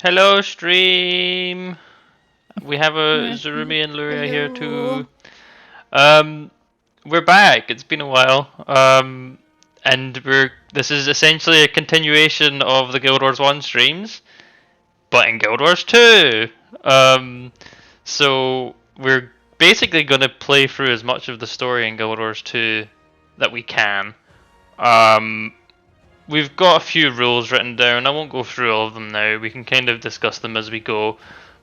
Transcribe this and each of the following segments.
Hello, stream. We have a Yeah. Zurumi and Luria here Hello. too. Um, we're back. It's been a while. And this is essentially a continuation of the Guild Wars 1 streams, but in Guild Wars 2. So we're basically going to play through as much of the story in Guild Wars 2 that we can. Um, we've got a few rules written down. I won't go through all of them now. We can kind of discuss them as we go.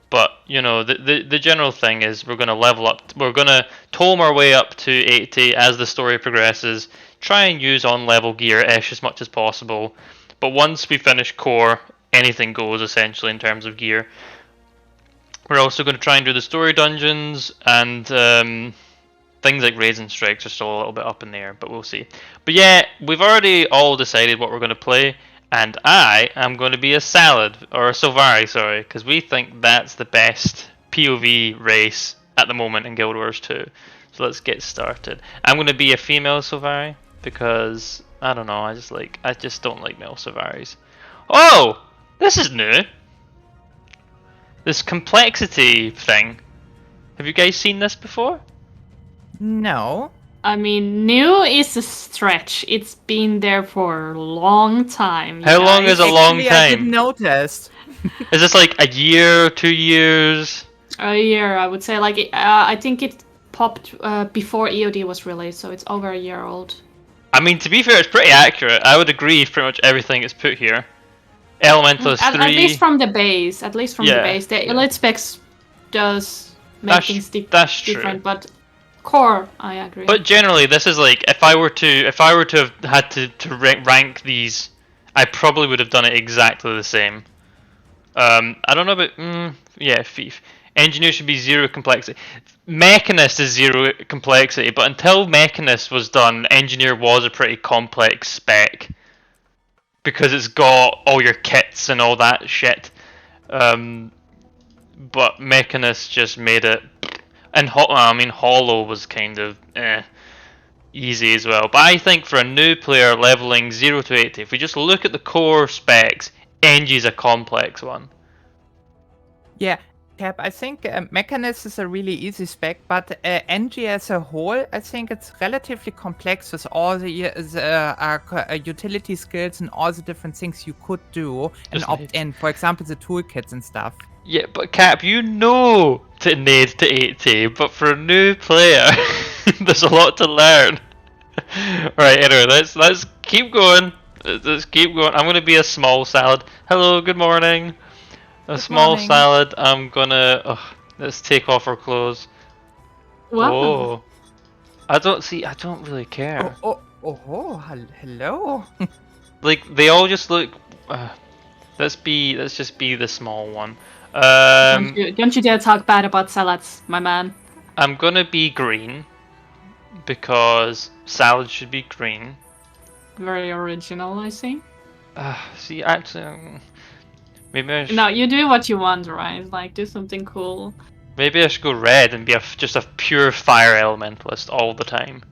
But you know, the general thing is we're going to level up. We're going to tome our way up to 80 as the story progresses. Try and use on level gear-ish as much as possible. But once we finish core, anything goes essentially in terms of gear. We're also going to try and do the story dungeons, and things like raids and strikes are still a little bit up in the air, but we'll see. But yeah, we've already all decided what we're going to play, and I am going to be a Salad, or a Sylvari, sorry, because we think that's the best POV race at the moment in Guild Wars 2. So let's get started. I'm going to be a female Sylvari, because, I don't know, I just don't like male Sylvaris. Oh! This is new! This complexity thing. Have you guys seen this before? No. I mean, new is a stretch. It's been there for a long time. How long is a long Actually, I didn't time? notice. Is this like a year, 2 years? A year, I would say. Like, I think it popped before EOD was released, so it's over a year old. I mean, to be fair, it's pretty accurate. I would agree with pretty much everything it's put here. Elementalist 3. At least from the base. At least from Yeah, the base. The yeah. Elite specs does make things That's true. different, but core, I agree. But generally, this is like if I were to have had to rank these, I probably would have done it exactly the same. I don't know about yeah, Thief. Engineer should be 0 complexity. Mechanist is 0 complexity, but until Mechanist was done, Engineer was a pretty complex spec because it's got all your kits and all that shit. But Mechanist just made it, and Hollow was kind of easy as well. But I think for a new player leveling 0 to 80, if we just look at the core specs, Engi's a complex one. Yeah, Cap, I think Mechanist is a really easy spec, but NG as a whole, I think it's relatively complex with all the utility skills and all the different things you could do and Just opt in. For example, the toolkits and stuff. Yeah, but Cap, you know to nade to 80, but for a new player, there's a lot to learn. Right, anyway, let's keep going. Let's keep going. I'm gonna be a small salad. Hello, good morning. A small morning. salad. I'm gonna. Let's take off our clothes. Wow. Oh, I don't really care. Hello. Like they all just look. Let's just be the small one. Don't you dare talk bad about salads, my man. I'm gonna be green because salad should be green. Very original, I see. See, actually, maybe I should, No, you do what you want, right? Like, do something cool. maybe I should go red and be just a pure fire elementalist all the time.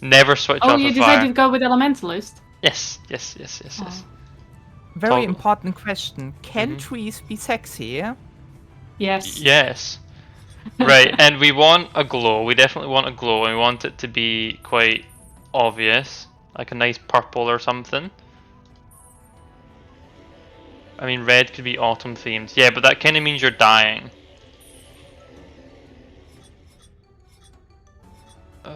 Never switch Oh, off you of decided fire. to go with Elementalist? Yes. Oh. Very Toggle. important question. Can Mhm. trees be sexy? Yes. Yes. Right, and we want a glow. We definitely want a glow, and we want it to be quite obvious, like a nice purple or something. I mean, red could be autumn themed. Yeah, but that kind of means you're dying.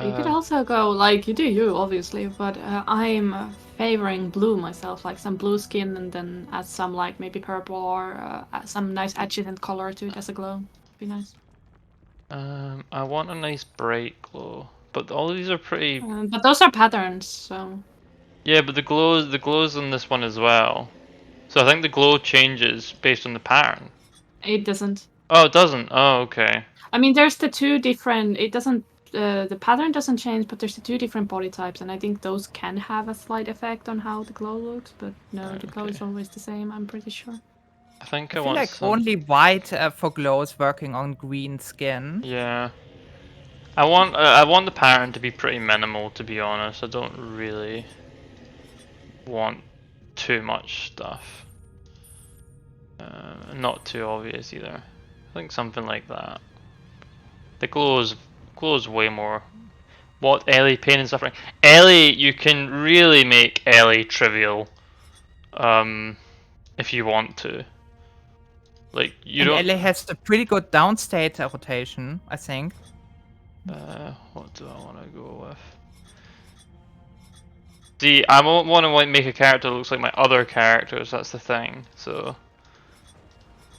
You could also go, like, you do you, obviously, but I'm favoring blue myself, like some blue skin and then add some, like, maybe purple or some nice adjuvant color to it as a glow. Be nice. I want a nice bright glow, but all these are pretty. But those are patterns, so... Yeah, but the glows in this one as well. So I think the glow changes based on the pattern. It doesn't. Oh, it doesn't. Oh, okay. I mean, there's the two different... It doesn't... the pattern doesn't change, but there's the two different body types, and I think those can have a slight effect on how the glow looks, but no, the glow is Okay. always the same, I'm pretty sure. I think I I feel want like some. only white for glows working on green skin. Yeah. I want the pattern to be pretty minimal, to be honest. I don't really want too much stuff. Not too obvious either. I think something like that. The glow's way more. What Ellie pain and suffering? Ellie, you can really make Ellie trivial, if you want to. Like you And don't. Ellie has a pretty good downstate rotation, I think. What do I want to go with? See, I won't want to like make a character that looks like my other characters. That's the thing. So.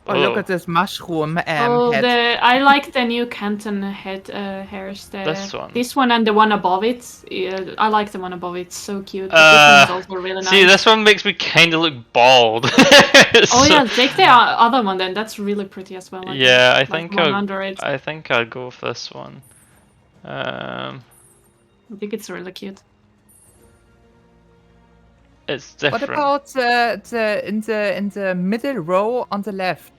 Oh, look at this mushroom Oh, head. I like the new Canton head hairs. This one. This one and the one above it. Yeah, I like the one above it. So cute. But this one is also really nice. See, this one makes me kind of look bald. Oh yeah, take the other one then. That's really pretty as well. Yeah, I like think one under it. I think I'll go with this one. I think it's really cute. It's different. What about in the middle row on the left?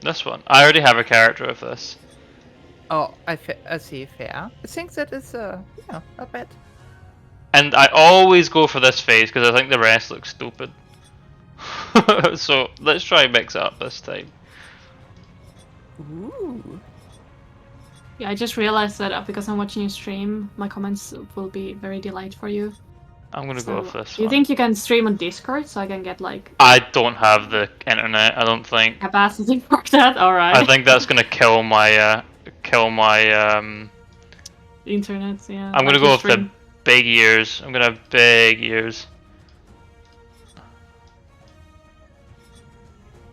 This one? I already have a character of this. Oh, I see. Fair. I think that is yeah, not bad. And I always go for this face because I think the rest looks stupid. So let's try and mix it up this time. Ooh. Yeah, I just realized that because I'm watching you stream, my comments will be very delayed for you. I'm gonna go with this Do you one. think you can stream on Discord so I can get like I don't have the internet. I don't think. capacity for that? Alright. I think that's gonna kill my Internet, yeah. I'm gonna like go you with the stream. big ears. I'm gonna have big ears.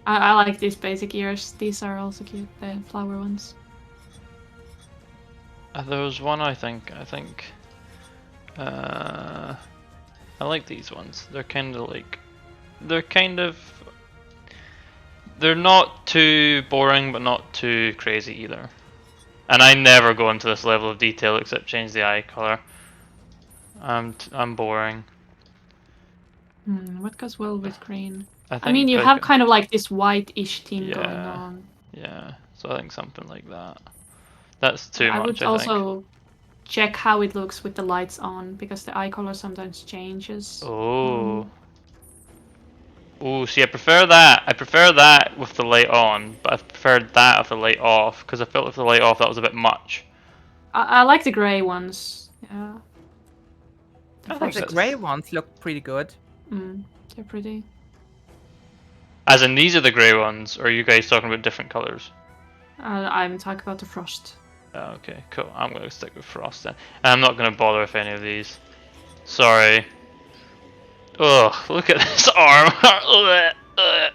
I like these basic ears. These are also cute, the flower ones. There was one I think. I like these ones. They're kind of like, they're not too boring, but not too crazy either. And I never go into this level of detail except change the eye color. I'm boring. What goes well with green? I I mean, you think have kind of like this white-ish theme going Yeah. on. Yeah, so I think something like that. That's too I much. would I think. also check how it looks with the lights on because the eye color sometimes changes. Oh. Oh, see, I prefer that. I prefer that with the light on, but I preferred that with the light off because I felt with the light off that was a bit much. I like the grey ones. Yeah. I But think the that's- grey ones look pretty good. They're pretty. As in, these are the grey ones, or are you guys talking about different colours? I'm talking about the frost. Oh, okay, cool. I'm going to stick with Frost then. And I'm not going to bother with any of these. Sorry. Ugh, look at this armor. Ugh, ugh.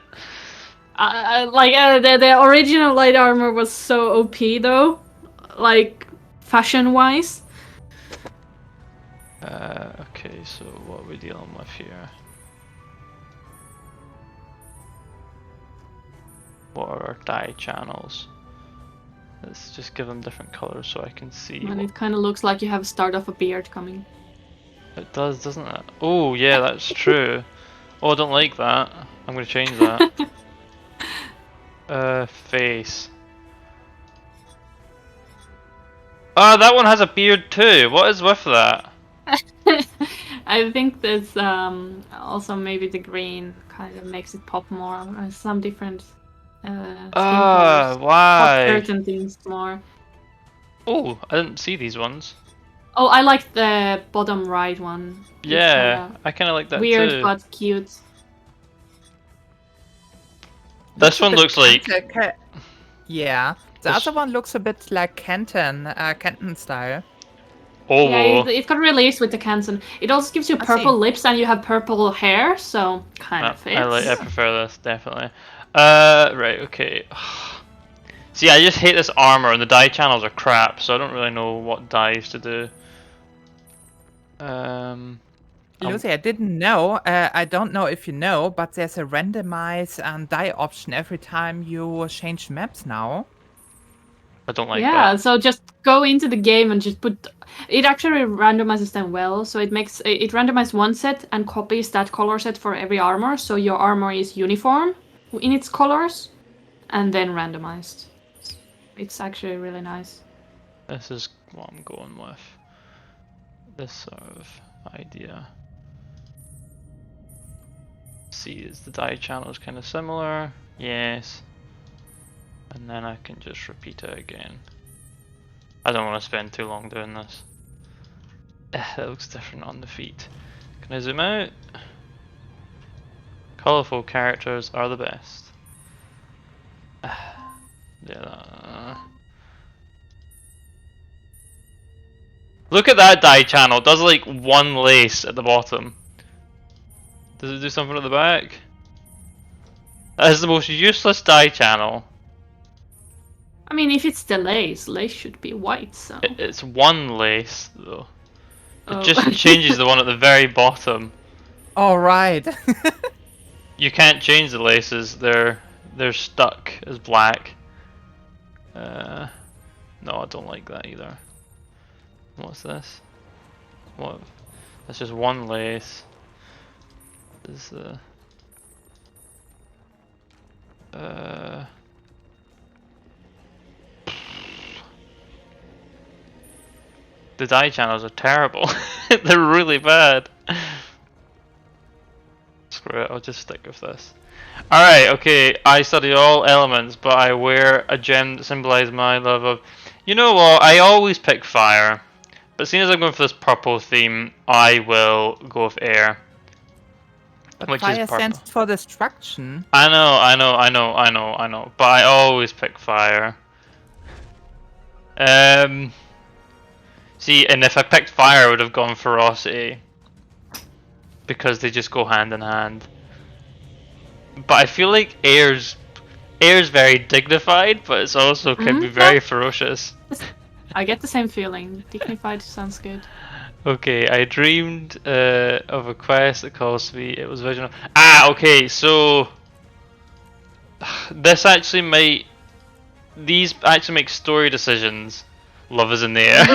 The original light armor was so OP though, like fashion-wise. Okay, so what are we dealing with here? What are our dye channels? Let's just give them different colors so I can see. And what- it kind of looks like you have start of a beard coming. It does, doesn't it? Oh, yeah, that's true. Oh, I don't like that. I'm going to change that. Face. Ah, that one has a beard too. What is with that? I think that's also maybe the green kind of makes it pop more. Some different skin colors pop Why? certain things more. Oh, I didn't see these ones. Oh, I like the bottom right one. It's Yeah, kinda I kind of like that weird too. but cute. This one looks like. Yeah. The This- other one looks a bit like Canton style. Oh, Yeah, it got released with the Canton. It also gives you I purple see. lips and you have purple hair, so kind of fits. I prefer this definitely. Right, okay. See, I just hate this armor, and the dye channels are crap, so I don't really know what dyes to do. Lucy, I didn't know. I don't know if you know, but there's a randomize dye option every time you change maps now. I don't like Yeah, that. so just go into the game and just put. It actually randomizes them well, so it randomizes one set and copies that color set for every armor, so your armor is uniform in its colors, and then randomized. It's actually really nice. This is what I'm going with. This sort of idea. See, is the dye channels kind of similar? Yes. And then I can just repeat it again. I don't want to spend too long doing this. That looks different on the feet. Can I zoom out? Colourful characters are the best. Yeah. Look at that dye channel. It does like one lace at the bottom. Does it do something at the back? That is the most useless dye channel. I mean, if it's the lace should be white, so. It's one lace though. It Oh. just changes the one at the very bottom. All right. You can't change the laces. They're stuck as black. No, I don't like that either. What's this? What? That's just one lace. Is the the dye channels are terrible. They're really bad. Screw it, I'll just stick with this. Alright, okay, I study all elements, but I wear a gem that symbolizes my love of... You know what, I always pick fire. But seeing as I'm going for this purple theme, I will go with air. But Which fire is purple. stands for destruction. I know. But I always pick fire. See, and if I picked fire, I would have gone ferocity. Because they just go hand in hand. But I feel like air's very dignified, but it's also can be very ferocious. I get the same feeling. Dignified sounds good. Okay, I dreamed of a quest that calls me. It was vision. Ah, okay. So this actually might. These actually make story decisions. Love is in the air.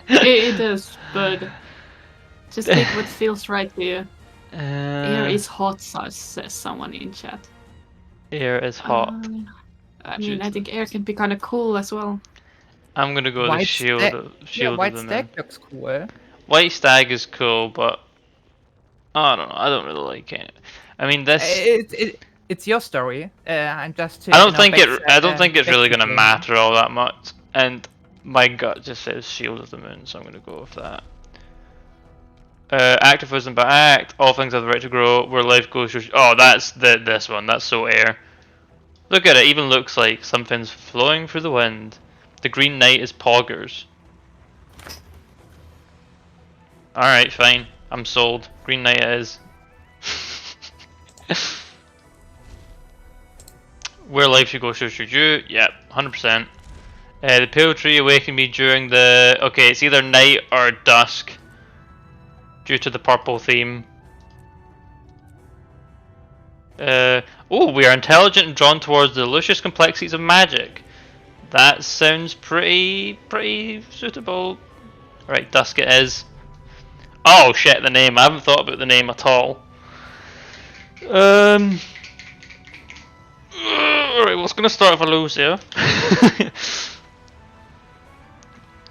It is, but just pick what feels right to you. Air is hot, says someone in chat. Air is hot. I mean, I think air can be kind of cool as well. I'm gonna go with the shield. Shield White of the Stag moon. looks cool. White Stag is cool, but I don't know. I don't really like it. I mean, this. It's your story. I'm just. I don't think I don't think it's really gonna backtracking. matter all that much. And my gut just says Shield of the Moon, so I'm gonna go with that. Activism by act. All things have the right to grow. Where life goes. Oh, that's this one. That's so air. Look at it. Even looks like something's flowing through the wind. The Green Knight is poggers. All right, fine. I'm sold. Green Knight it is. Where life should go, should you? Yep, 100%. The pale tree awakened me during the... Okay, it's either night or dusk. Due to the purple theme. Oh, we are intelligent and drawn towards the luscious complexities of magic. That sounds pretty suitable. Right, dusk it is. Oh shit, the name. I haven't thought about the name at all. Alright, well, it's gonna start with Alusia.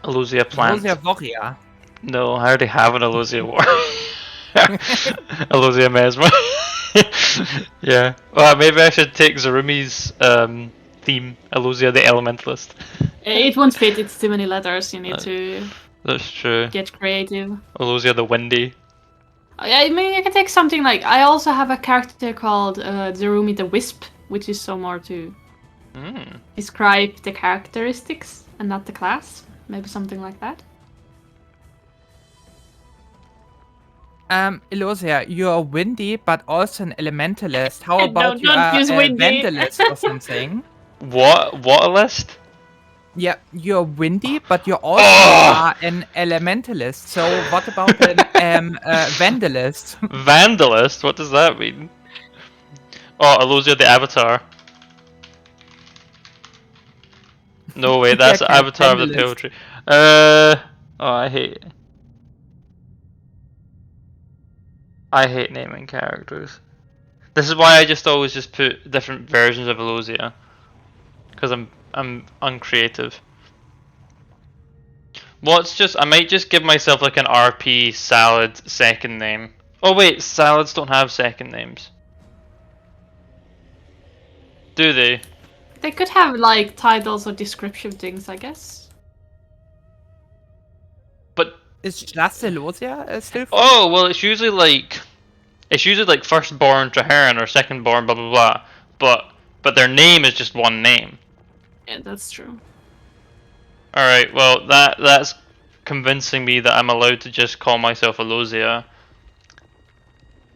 Alusia plant. Alusia Warrior. No, I already have an Alusia War. Alusia Mesmer. Yeah. Well, maybe I should take Zarumi's theme, Alusia the Elementalist. It won't fit. It's too many letters. You need to That's true. get creative. Alusia the Windy. I mean, you can take something like. I also have a character called Zerumi the Wisp, which is so more to describe the characteristics and not the class. Maybe something like that. Elosia, you're windy, but also an elementalist. How about you don't are use a windy. vandalist or something? What a list? Yeah, you're windy, but you also are an elementalist. So what about an vandalist? Vandalist? What does that mean? Oh, Alusia the Avatar. No wait, that's Yeah, Avatar of the Vandalist. Poetry. Oh, I hate naming characters. This is why I just always just put different versions of Elosia. Because I'm uncreative. I might just give myself like an RP salad second name. Oh wait, salads don't have second names. Do they? They could have like titles or descriptive things, I guess. But Is just Elosia still free? oh well, it's usually like firstborn Traheron or secondborn blah blah blah. But their name is just one name. Yeah, that's true. All right. Well, that's convincing me that I'm allowed to just call myself Elosia.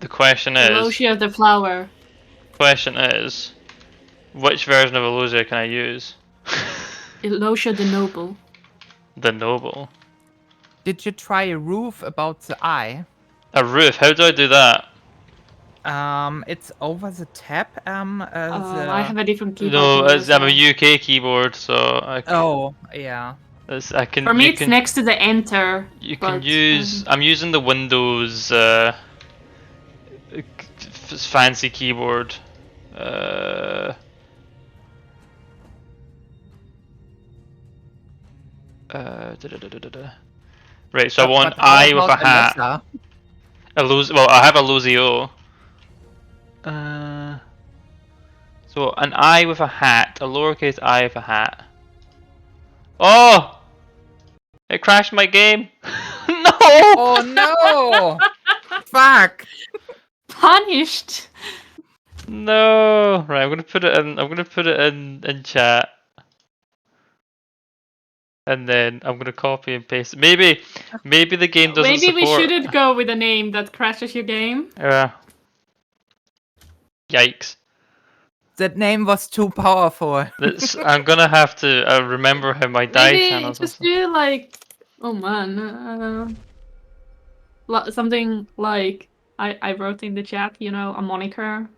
The question is. Elosia the flower. Question is, which version of Elosia can I use? Elosia the noble. The noble. Did you try a roof about the eye? A roof. How do I do that? It's over the tab. I have a different keyboard. No, to use it's, I'm as a UK keyboard, so Oh, yeah. I can. For me, you it's can, next to the enter. You can but, use. I'm using the Windows fancy keyboard. Right, so I want But how I with a about hat. Alexa? Well, I have a Luzio. So an I with a hat, a lowercase I with a hat. Oh! It crashed my game. No! Oh no! Fuck! Punished. No. Right, I'm gonna put it in. I'm gonna put it in chat, and then I'm gonna copy and paste it. Maybe the game doesn't Maybe we support. shouldn't go with a name that crashes your game. Yikes. That name was too powerful. I'm gonna have to remember how my die Maybe channels. just do like, oh man, something like I wrote in the chat. You know, a moniker.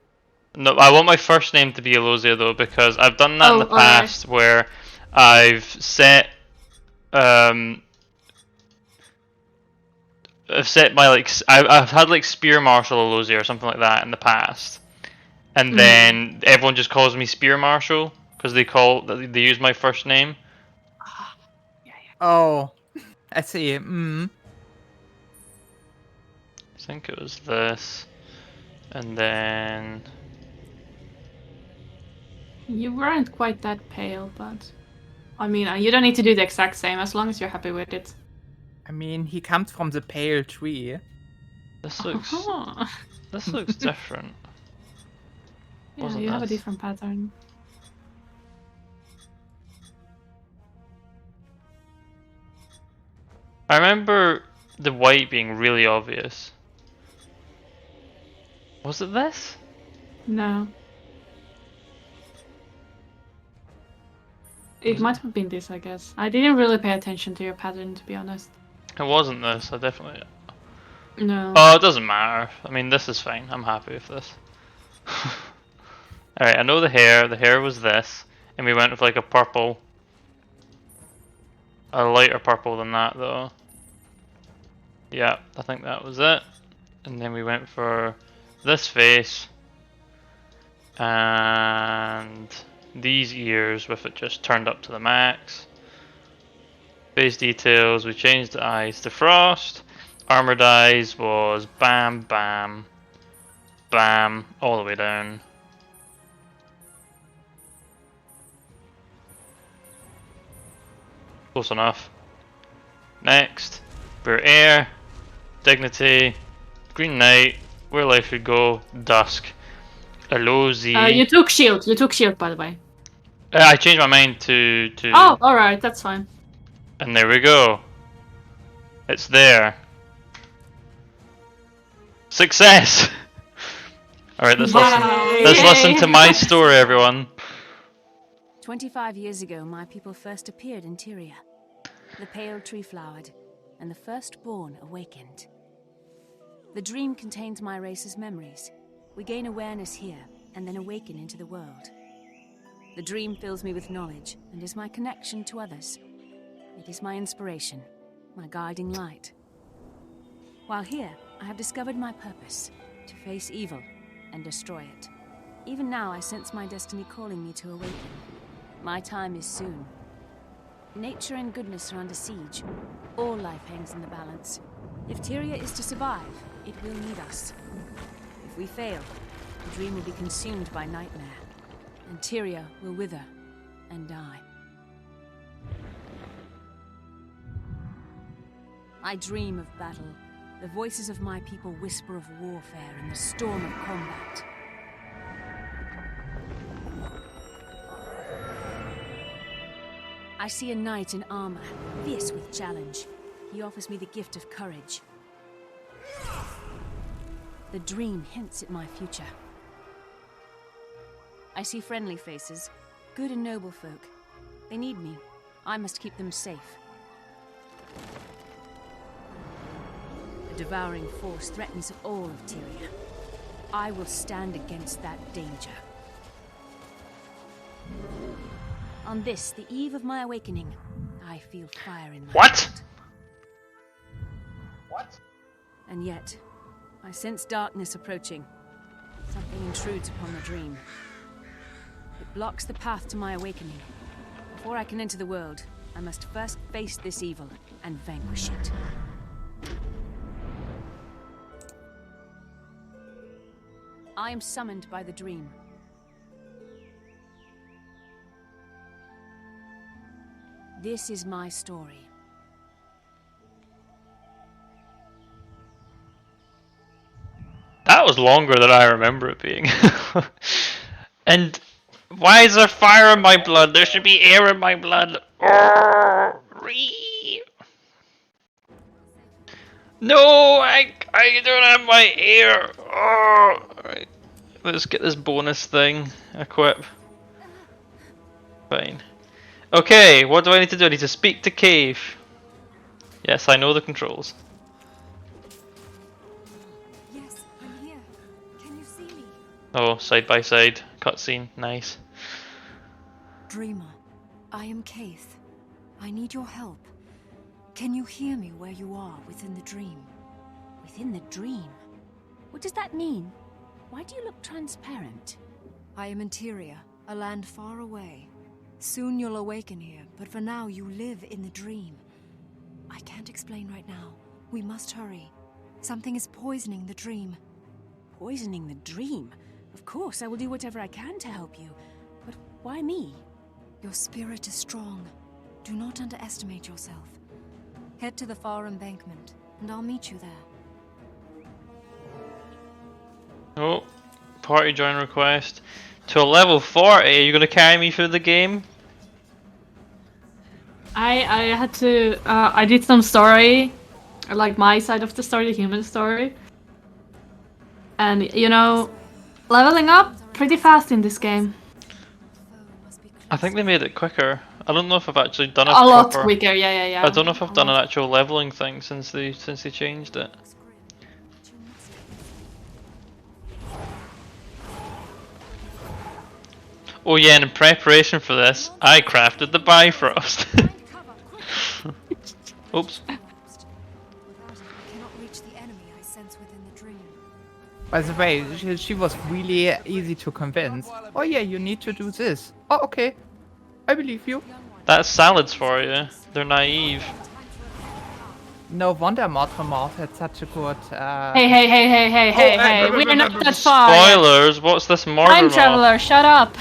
No, I want my first name to be Elosia though, because I've done that in the Oh, alright. past where I've set my I've had like Spear Marshal Elosia or something like that in the past, and then everyone just calls me Spear Marshal because they use my first name. Oh, I see. I think it was this, and then You weren't quite that pale, but I mean, you don't need to do the exact same as long as you're happy with it. I mean, he comes from the pale tree. this looks Uh-huh. this looks different. Yeah, Wasn't you have a this? different pattern. I remember the white being really obvious. Was it this? No. It might have been this, I guess. I didn't really pay attention to your pattern, to be honest. It wasn't this. I definitely. No. Oh, it doesn't matter. I mean, this is fine. I'm happy with this. Alright, I know the hair. The hair was this. And we went with like a purple. A lighter purple than that, though. Yeah, I think that was it. And then we went for this face. And these ears with it just turned up to the max. Face details, we changed the eyes to frost. Armored eyes was bam, bam, bam, all the way down. Close enough. Next, we're air, dignity, green knight, where life should go, dusk, Elosia. You took shield. You took shield, by the way. I changed my mind to. Oh, alright, that's fine. And there we go. It's there. Success! Alright, let's listen to my story, everyone. 25 years ago, my people first appeared in Tyria. The pale tree flowered, and the firstborn awakened. The dream contains my race's memories. We gain awareness here, and then awaken into the world. The dream fills me with knowledge, and is my connection to others. It is my inspiration, my guiding light. While here, I have discovered my purpose, to face evil and destroy it. Even now, I sense my destiny calling me to awaken. My time is soon. Nature and goodness are under siege. All life hangs in the balance. If Tyria is to survive, it will need us. If we fail, the dream will be consumed by nightmare. and Tyria will wither and die. I dream of battle. The voices of my people whisper of warfare in the storm of combat. I see a knight in armor, fierce with challenge. He offers me the gift of courage. The dream hints at my future. I see friendly faces, good and noble folk. They need me. I must keep them safe. A devouring force threatens all of Tyria. I will stand against that danger. On this, the eve of my awakening, I feel fire in my What? heart. What? And yet, I sense darkness approaching. Something intrudes upon the dream. It blocks the path to my awakening. Before I can enter the world, I must first face this evil and vanquish it. I am summoned by the dream. This is my story. That was longer than I remember it being. And why is there fire in my blood? There should be air in my blood. No, I don't have my air. Alright, let's get this bonus thing. Equip. Fine. Okay, what do I need to do? I need to speak to Cave. Yes, I know the controls. Yes, I'm here. Can you see me? Oh, side by side. Cutscene. Nice. Dreamer, I am Kaith. I need your help. Can you hear me where you are within the dream? Within the dream? What does that mean? Why do you look transparent? I am in Tyria, a land far away. Soon you'll awaken here, but for now you live in the dream. I can't explain right now. We must hurry. Something is poisoning the dream. Poisoning the dream? Of course, I will do whatever I can to help you. But why me? Your spirit is strong. Do not underestimate yourself. Head to the far embankment, and I'll meet you there. Oh, party join request. To a level 40, are you going to carry me through the game? I had to I did some story, like my side of the story, the human story. And you know, leveling up pretty fast in this game. I think they made it quicker. I don't know if I've actually done a lot proper... quicker, yeah. I don't know if I've A done an lot. actual leveling thing since they changed it. Oh yeah, and in preparation for this, I crafted the Bifrost. Oops. Without it, I cannot reach the enemy I sense within the dream. By the way, she was really easy to convince. Oh yeah, you need to do this. Oh, okay. I believe you. That's salads for you. They're naive. No wonder Mortimer had such a good... Hey, we're not that far. yet. Spoilers, what's this Time Mortimer? traveler, shut up.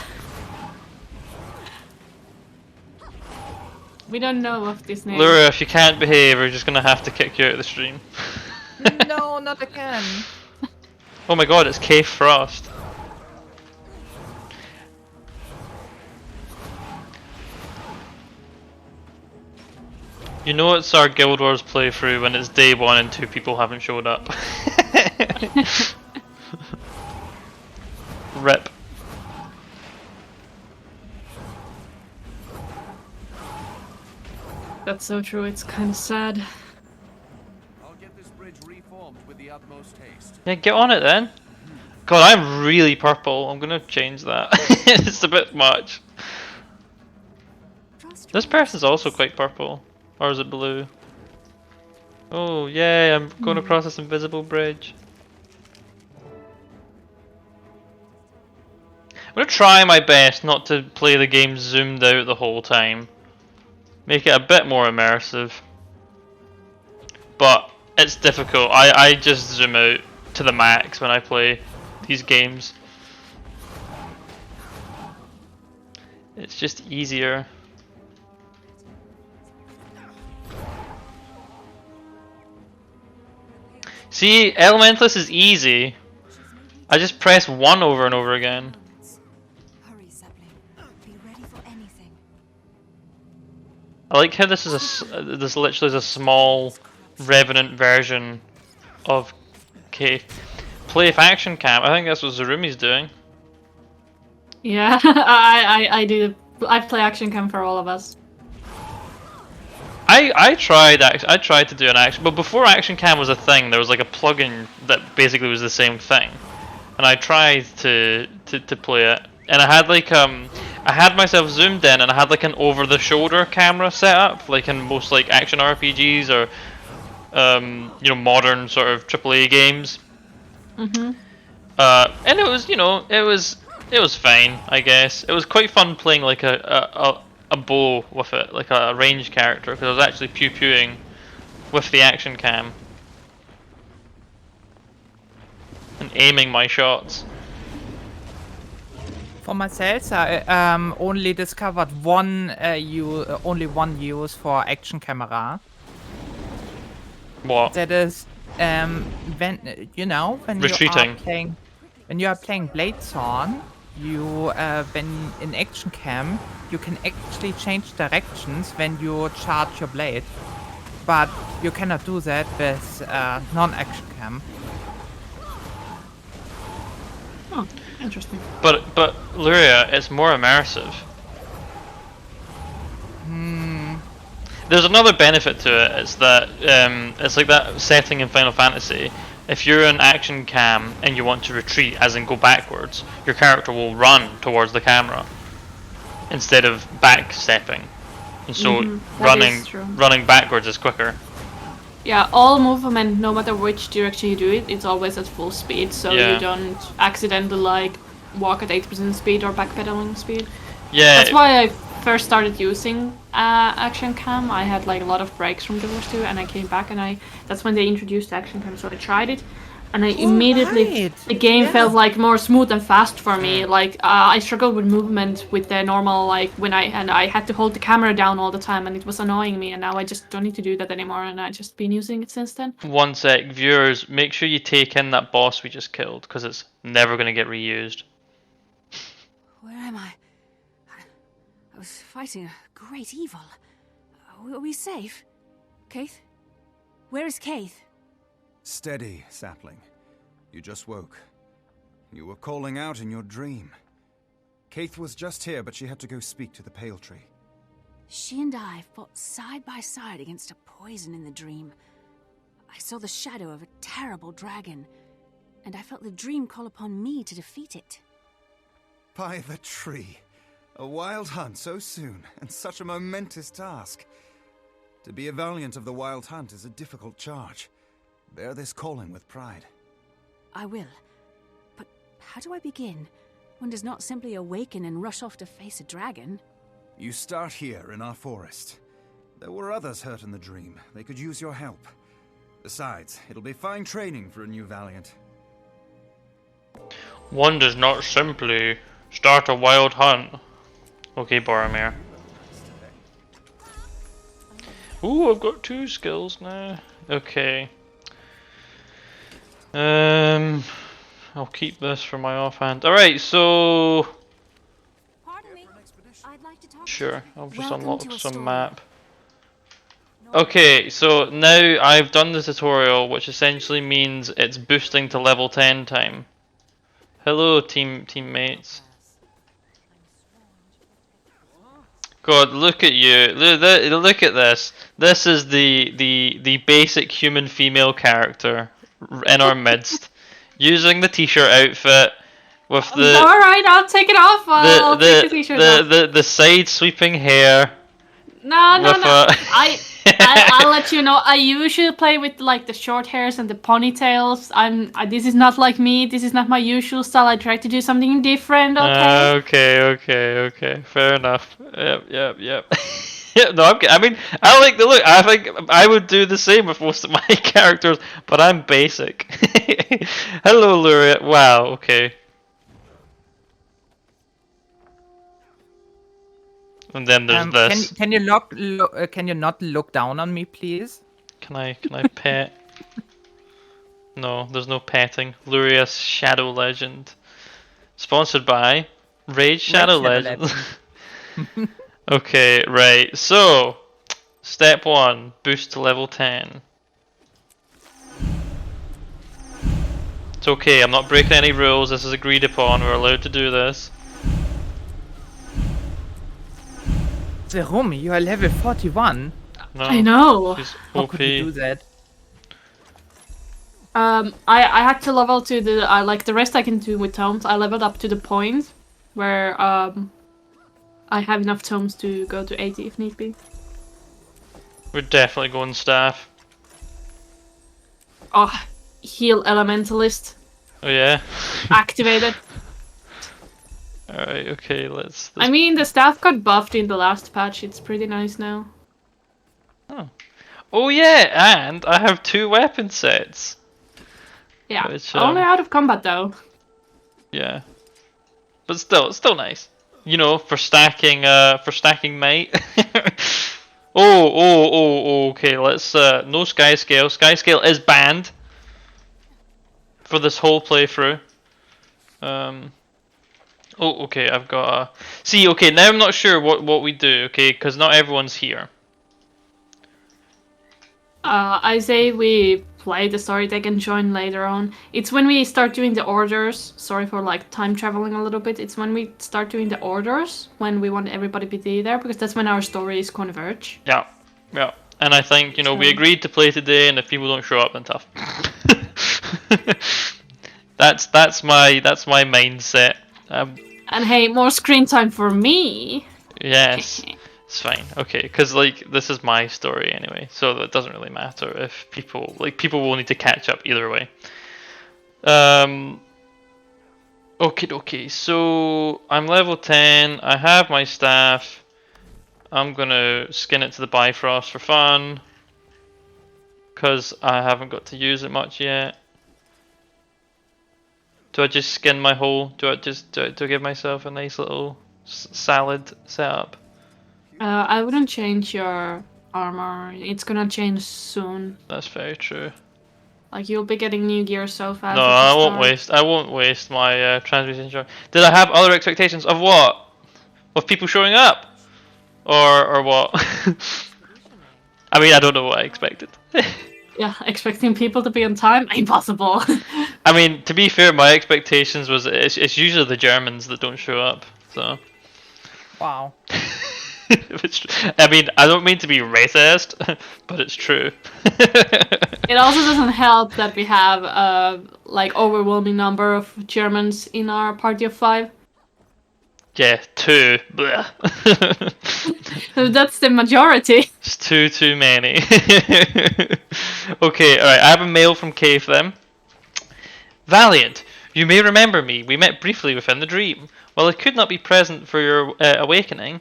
We don't know of this name. Lura, if you can't behave, we're just gonna have to kick you out of the stream. No, not again. Oh my god, it's Cave Frost. You know it's our Guild Wars playthrough when it's day 1 and 2 people haven't showed up. Rip. That's so true, it's kind of sad. I'll get this bridge reformed with the utmost haste. Yeah, get on it then. God, I'm really purple. I'm gonna change that. It's a bit much. Trust This your person's also instincts. quite purple. Or is it blue? Oh, yay, I'm going across this invisible bridge. I'm gonna try my best not to play the game zoomed out the whole time. Make it a bit more immersive. But it's difficult. I just zoom out to the max when I play these games. It's just easier. See, Elementalist is easy. I just press 1 over and over again. Hurry, Sapling. Be ready for anything. I like how this is this literally is a small Revenant version of Cave. Play with Action Cam. I think that's what Zarumi's doing. Yeah, I do. I play Action Cam for all of us. I tried to do an action, but before Action Cam was a thing, there was like a plugin that basically was the same thing, and I tried to play it, and I had myself zoomed in, and I had like an over-the-shoulder camera set up, like in most like action RPGs or you know, modern sort of AAA games. Mhm. And it was, you know, it was fine, I guess. It was quite fun playing like a bow with it, like a ranged character, because I was actually pew-pewing with the action cam and aiming my shots. For myself, I only discovered only one use for action camera. What? That is, when you know Retreating. when you are playing Bladethorn, you when in action cam you can actually change directions when you charge your blade, but you cannot do that with non-action cam. Oh, interesting. But Luria, it's more immersive. There's another benefit to it. It's that it's like that setting in Final Fantasy. If you're in action cam and you want to retreat, as in go backwards, your character will run towards the camera instead of back stepping, and so that is true. running backwards is quicker. Yeah, all movement, no matter which direction you do it, it's always at full speed, so Yeah. you don't accidentally like walk at 80% speed or backpedaling speed. Yeah. That's why I first started using action cam. I had like a lot of breaks from Guild Wars 2, and I came back, and that's when they introduced action cam, so I tried it, and I immediately right. the game Yeah. felt like more smooth and fast for me. Like I struggled with movement with the normal, like when I had to hold the camera down all the time, and it was annoying me. And now I just don't need to do that anymore, and I've just been using it since then. One sec, viewers, make sure you take in that boss we just killed, because it's never going to get reused. Where am I? I was fighting a great evil. Are we safe? Keith? Where is Keith? Steady, Sapling. You just woke. You were calling out in your dream. Kaith was just here, but she had to go speak to the Pale Tree. She and I fought side by side against a poison in the dream. I saw the shadow of a terrible dragon, and I felt the dream call upon me to defeat it. By the tree. A wild hunt so soon, and such a momentous task. To be a valiant of the wild hunt is a difficult charge. Bear this calling with pride. I will. But how do I begin? One does not simply awaken and rush off to face a dragon. You start here in our forest. There were others hurt in the dream. They could use your help. Besides, it'll be fine training for a new valiant. One does not simply start a wild hunt. Okay, Boromir. Ooh, I've got 2 skills now. Okay. I'll keep this for my offhand. Alright, so... Pardon me. I'd like to talk Sure, I'll just Welcome unlock to a some story. map. Okay, so now I've done the tutorial, which essentially means it's boosting to level 10 time. Hello, teammates. God, look at you! Look at this. This is the basic human female character in our midst, using the t-shirt outfit with the Alright, I'll take it off. I'll take the t-shirt off. the side sweeping hair. No, with I'll let you know. I usually play with like the short hairs and the ponytails. This is not like me. This is not my usual style. I try to do something different. Okay. Okay. Fair enough. Yep. Yeah, no, I mean, I like the look. I think I would do the same with most of my characters, but I'm basic. Hello, Luria. Wow. Okay. And then there's this. Can you not look down on me, please? Can I pet? No, there's no petting. Luria's Shadow Legend. Sponsored by Rage Shadow Legend. Okay, right. So, step 1, boost to level 10. It's okay, I'm not breaking any rules. This is agreed upon. We're allowed to do this. Warum? You are level 41. No, I know. she's How OP. could you do that? I had to level to the like the rest I can do with tomes. I leveled up to the point where I have enough tomes to go to 80 if need be. We're definitely going staff. Oh, heal elementalist Oh yeah. activated. Alright, okay, let's I mean, the staff got buffed in the last patch. It's pretty nice now. Oh yeah, and I have 2 weapon sets. Yeah, Which, only out of combat though. Yeah. But still nice. You know, for stacking might. Okay, let's no sky scale. Sky scale is banned for this whole playthrough. Okay, I've got a... See, okay, now I'm not sure what we do, okay, because not everyone's here. I say we play the story deck and join later on. It's when we start doing the orders. Sorry for like time traveling a little bit. It's when we start doing the orders when we want everybody to be there because that's when our stories converge. Yeah. And I think, you know, we agreed to play today, and if people don't show up, then tough. that's my mindset. And hey, more screen time for me. Yes. It's fine, okay, because like this is my story anyway, so it doesn't really matter if people will need to catch up either way. Okay, so I'm level 10. I have my staff. I'm gonna skin it to the Bifrost for fun, because I haven't got to use it much yet. Do I just skin my whole? Do I give myself a nice little salad setup? I wouldn't change your armor. It's gonna change soon. That's very true. Like you'll be getting new gear so fast. No, at the I won't start. waste. I won't waste my transmutation charge. Did I have other expectations of what? Of people showing up, or what? I mean, I don't know what I expected. Yeah, expecting people to be on time? Impossible. I mean, to be fair, my expectations was it's usually the Germans that don't show up. So. Wow. I mean, I don't mean to be racist, but it's true. It also doesn't help that we have like overwhelming number of Germans in our party of 5. Yeah, 2. So that's the majority. It's too many. Okay, alright, I have a mail from Cave then. Valiant, you may remember me. We met briefly within the dream. While I could not be present for your awakening,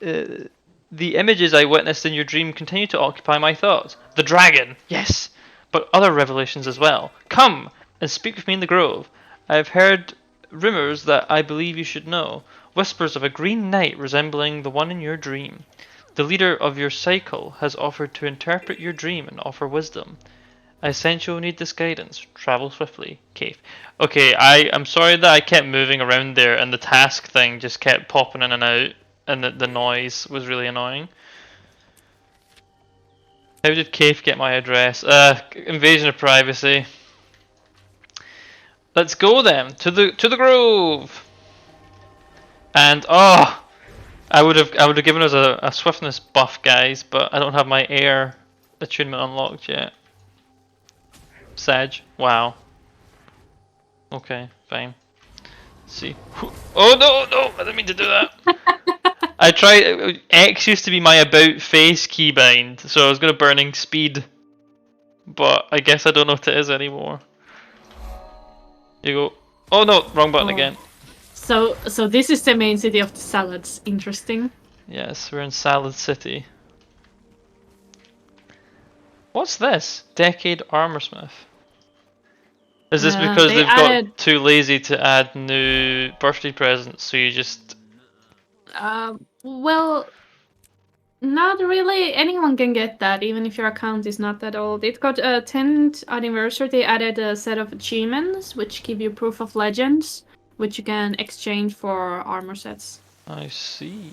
the images I witnessed in your dream continue to occupy my thoughts. The dragon, yes, but other revelations as well. Come and speak with me in the grove. I have heard rumors that I believe you should know. Whispers of a green knight resembling the one in your dream. The leader of your cycle has offered to interpret your dream and offer wisdom. I essentially need this guidance. Travel swiftly, Cave. Okay, I'm sorry that I kept moving around there and the task thing just kept popping in and out. And the noise was really annoying. How did Cave get my address? Invasion of privacy. Let's go then to the grove. And I would have given us a swiftness buff, guys, but I don't have my air attunement unlocked yet. Sag. Wow. Okay, fine. Let's see. Oh no! I didn't mean to do that. I tried. X used to be my about face keybind, so I was gonna burning speed, but I guess I don't know what it is anymore. You go. Oh no, wrong button again. So this is the main city of the salads. Interesting. Yes, we're in Salad City. What's this? Decade Armorsmith. Is this because they they've added- got too lazy to add new birthday presents, so you just... Well, not really. Anyone can get that, even if your account is not that old. It got a 10th anniversary. They added a set of achievements, which give you proof of legends, which you can exchange for armor sets. I see.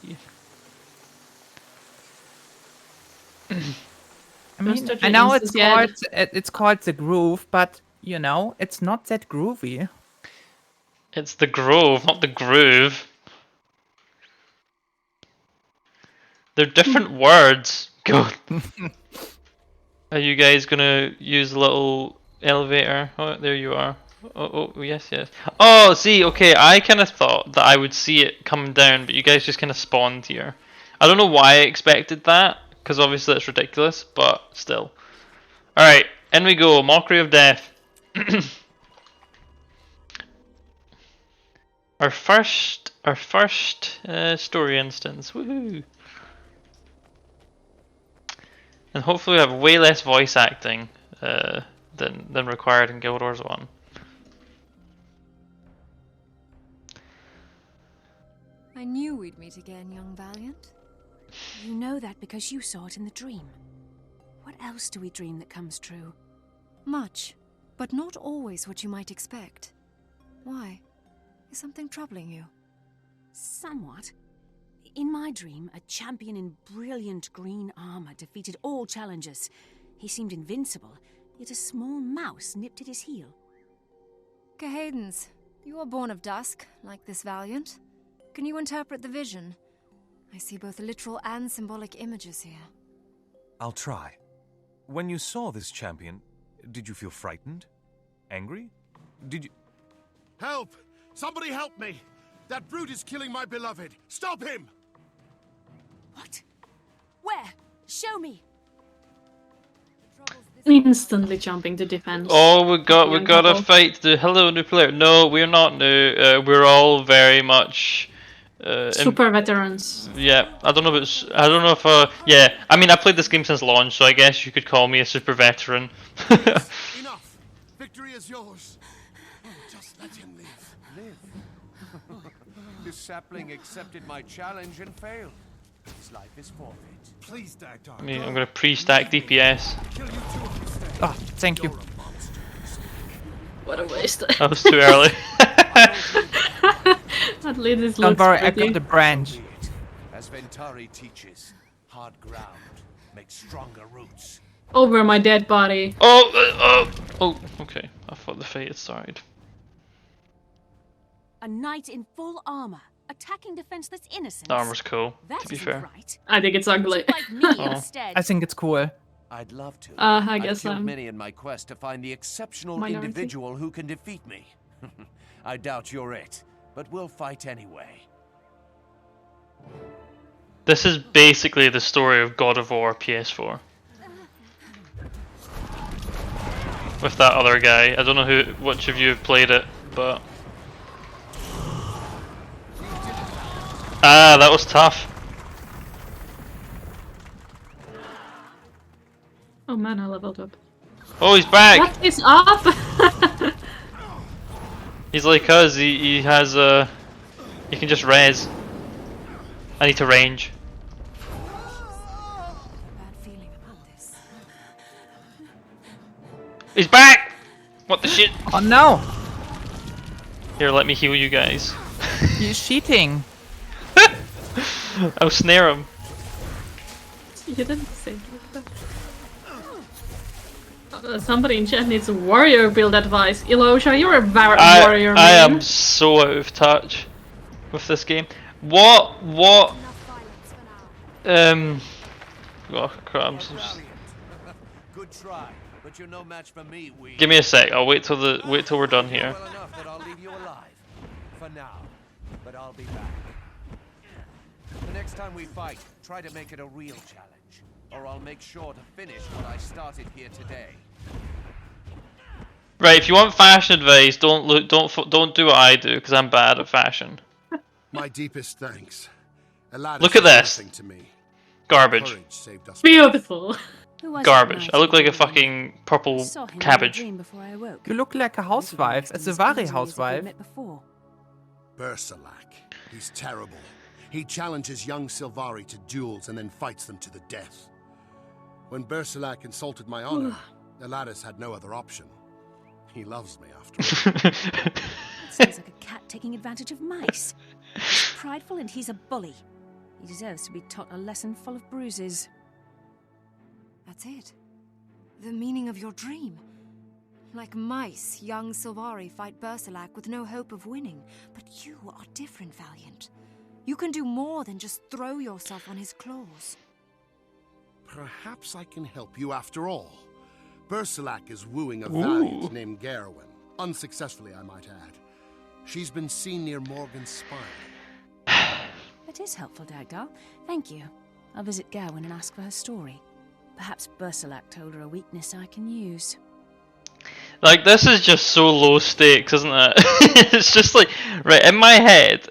I mean, Just I know instance, yeah, it's called the Groove, but you know, it's not that groovy. It's the Grove, not the Groove. They're different words. God. Are you guys gonna use the little elevator? Oh, there you are. Oh, yes, yes. Oh, see, okay, I kind of thought that I would see it coming down, but you guys just kind of spawned here. I don't know why I expected that, because obviously it's ridiculous, but still. Alright, in we go. Mockery of Death. Our first story instance. Woohoo! And hopefully we have way less voice acting than required in Guild Wars 1. I knew we'd meet again, young Valiant. You know that because you saw it in the dream. What else do we dream that comes true? Much, but not always what you might expect. Why? Is something troubling you? Somewhat. In my dream, a champion in brilliant green armor defeated all challengers. He seemed invincible, yet a small mouse nipped at his heel. Cahedens, you are born of dusk, like this Valiant. Can you interpret the vision? I see both literal and symbolic images here. I'll try. When you saw this champion, did you feel frightened? Angry? Did you... Help! Somebody help me! That brute is killing my beloved! Stop him! What? Where? Show me! Instantly jumping to defense. Oh, we got Young a couple. fight. Hello, new player. No, we're not new. We're all very much. Super veterans. Yeah, I don't know if yeah. I mean, I played this game since launch, so I guess you could call me a super veteran. Enough! Victory is yours! Just let him live. Live? This sapling accepted my challenge and failed. His life is forfeit. Please, Dagdar. I mean, I'm gonna pre-stack DPS. Kill you two instead. Oh, thank you. You're a monster. What a waste. That was too early. At least this Don't looks worry, I pretty. got the branch. Be it. As Ventari teaches, hard ground makes stronger roots. Over my dead body. Oh, okay. I thought the fate had started. A knight in full armor, attacking defenseless innocents. The armor's cool, That to be isn't fair. right. I think it's ugly. Like me Oh. instead. I think it's cool. I'd love to. I I've guess killed many in my quest to find the exceptional Minority. individual who can defeat me. I doubt you're it, but we'll fight anyway. This is basically the story of God of War PS4. With that other guy. I don't know which of you have played it, but... Ah, that was tough. Oh man, I leveled up. Oh, he's back! What is up? He's like us, he has he can just res. I need to range. Bad feeling about this. He's back! What the shit? Oh no! Here, let me heal you guys. He's cheating. I'll snare him. You didn't say that. Somebody in chat needs a warrior build advice. Ilosha, you're a warrior I man. am so out of touch with this game. What? Enough violence for now. Oh crap! I'm so Good try, but you're no match for me, we. Give me a sec. I'll wait till we're done here. Well enough that I'll leave you alive. For now. But I'll be back. The next time we fight, try to make it a real challenge. Or I'll make sure to finish what I started here today. Right. If you want fashion advice, don't do what I do because I'm bad at fashion. My deepest thanks. Aladdin Look at is this. everything to me. Garbage. Courage saved us. Beautiful. Who was that Garbage. knight I look in like a the dream? fucking purple I saw him in my cabbage. dream before I woke. You look like a He was housewife, next as to a me very as easily as if we'd housewife. met before. Bersalak. He's terrible. He challenges young Sylvari to duels and then fights them to the death. When Bersilac insulted my honor, Elatus had no other option. He loves me after all. That sounds like a cat taking advantage of mice. He's prideful and he's a bully. He deserves to be taught a lesson full of bruises. That's it. The meaning of your dream. Like mice, young Sylvari fight Bersilac with no hope of winning. But you are different, Valiant. You can do more than just throw yourself on his claws. Perhaps I can help you after all. Bersilac is wooing a valiant named Garwin. Unsuccessfully, I might add. She's been seen near Morgan's spire. That is helpful, Dagdar. Thank you. I'll visit Gawain and ask for her story. Perhaps Bersilac told her a weakness I can use. Like, this is just so low stakes, isn't it? It's just like, right, in my head,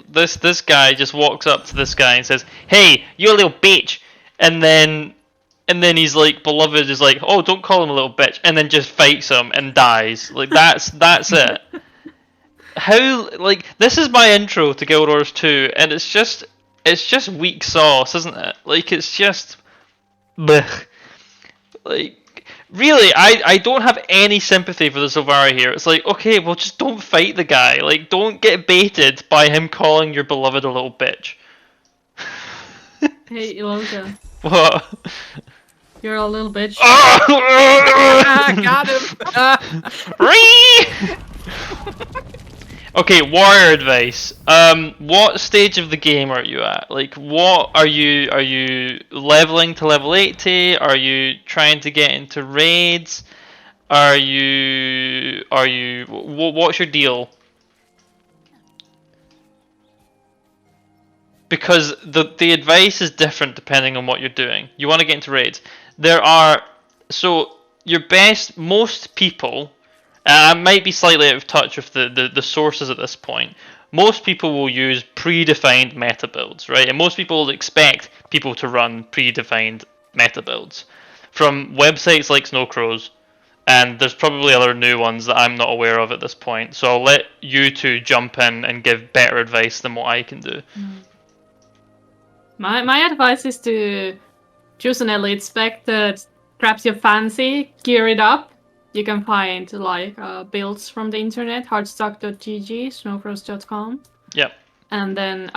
this guy just walks up to this guy and says, "Hey, you little bitch," and then he's like, Beloved is like, "Oh, don't call him a little bitch," and then just fights him and dies. Like, that's it. How, like, this is my intro to Guild Wars 2, and it's just weak sauce, isn't it? Like, it's just, blech. Like, really, I don't have any sympathy for the Sylvari here. It's like, okay, well, just don't fight the guy. Like, don't get baited by him calling your beloved a little bitch. Hey, Ilonka. What? You're a little bitch. Got him! Okay, warrior advice. What stage of the game are you at? Like, what are you leveling to level 80? Are you trying to get into raids? What's your deal? Because the advice is different depending on what you're doing. You want to get into raids. Most people, I might be slightly out of touch with the sources at this point. Most people will use predefined meta builds, right? And most people will expect people to run predefined meta builds from websites like Snowcrows, and there's probably other new ones that I'm not aware of at this point. So I'll let you two jump in and give better advice than what I can do. My advice is to choose an elite spec that grabs your fancy, gear it up. You can find like builds from the internet, hardstock.gg, snowcrows.com. Yep. And then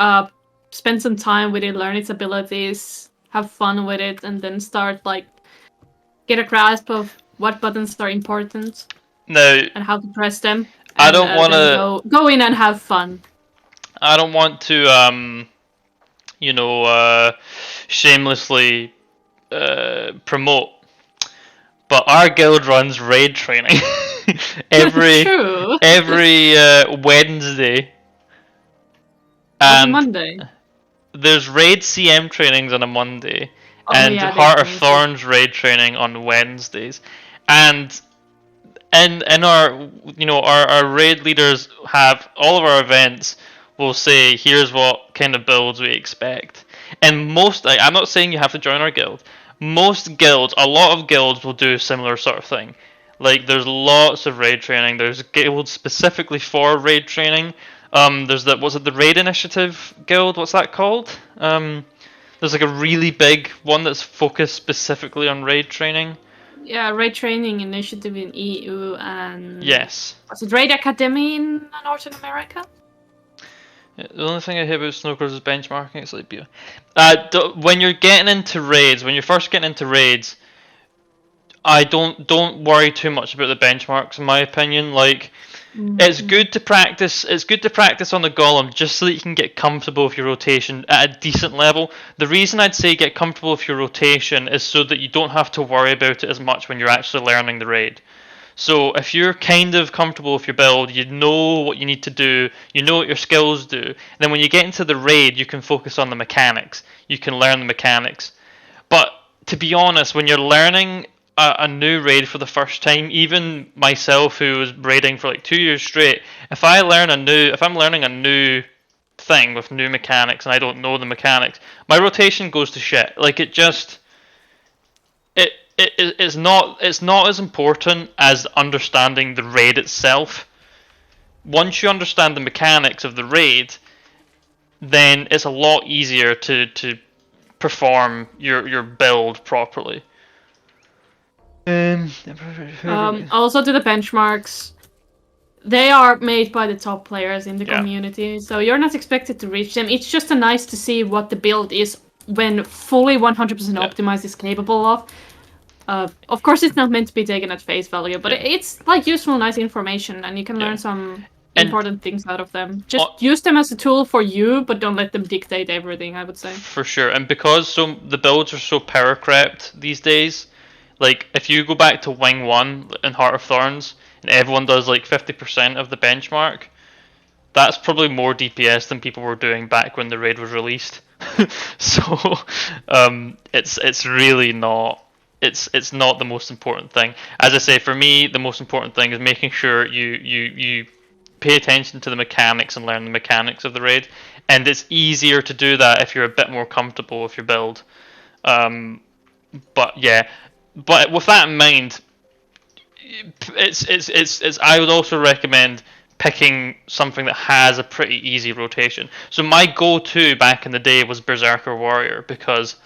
spend some time with it, learn its abilities, have fun with it, and then start like get a grasp of what buttons are important No, and how to press them. I And, don't want then to. go in and have fun. I don't want to, shamelessly promote. But our guild runs raid training every True. Wednesday, On and Monday. there's raid CM trainings on a Monday, Oh, and yeah, Heart of they- Thorns raid training on Wednesdays, and our raid leaders have all of our events will say, here's what kind of builds we expect, and I'm not saying you have to join our guild. Most guilds, a lot of guilds will do a similar sort of thing. Like, there's lots of raid training. There's guilds specifically for raid training. There's the Raid Initiative guild? What's that called? There's like a really big one that's focused specifically on raid training. Yeah, Raid Training Initiative in EU and... Yes. Was it Raid Academy in Northern America? The only thing I hear about Snowcrows is benchmarking. It's like, when you're getting into raids, when you're first getting into raids, I don't worry too much about the benchmarks. In my opinion, like, it's good to practice. It's good to practice on the golem just so that you can get comfortable with your rotation at a decent level. The reason I'd say get comfortable with your rotation is so that you don't have to worry about it as much when you're actually learning the raid. So if you're kind of comfortable with your build, you know what you need to do, you know what your skills do, then when you get into the raid, you can focus on the mechanics. You can learn the mechanics. But to be honest, when you're learning a new raid for the first time, even myself who was raiding for like 2 years straight, if I'm learning a new thing with new mechanics and I don't know the mechanics, my rotation goes to shit. Like, it's not as important as understanding the raid itself. Once you understand the mechanics of the raid, then it's a lot easier to perform your build properly. Also to the benchmarks, they are made by the top players in the community, so you're not expected to reach them. It's just nice to see what the build is when fully 100% optimized is capable of. Of course, it's not meant to be taken at face value, but it's like useful, nice information, and you can learn some important things out of them. Just use them as a tool for you, but don't let them dictate everything, I would say. For sure, and because the builds are so power crept these days, like if you go back to Wing 1 in Heart of Thorns, and everyone does like 50% of the benchmark, that's probably more DPS than people were doing back when the raid was released. So it's really not. It's not the most important thing. As I say, for me, the most important thing is making sure you pay attention to the mechanics and learn the mechanics of the raid. And it's easier to do that if you're a bit more comfortable with your build. But with that in mind, it's I would also recommend picking something that has a pretty easy rotation. So my go-to back in the day was Berserker Warrior, because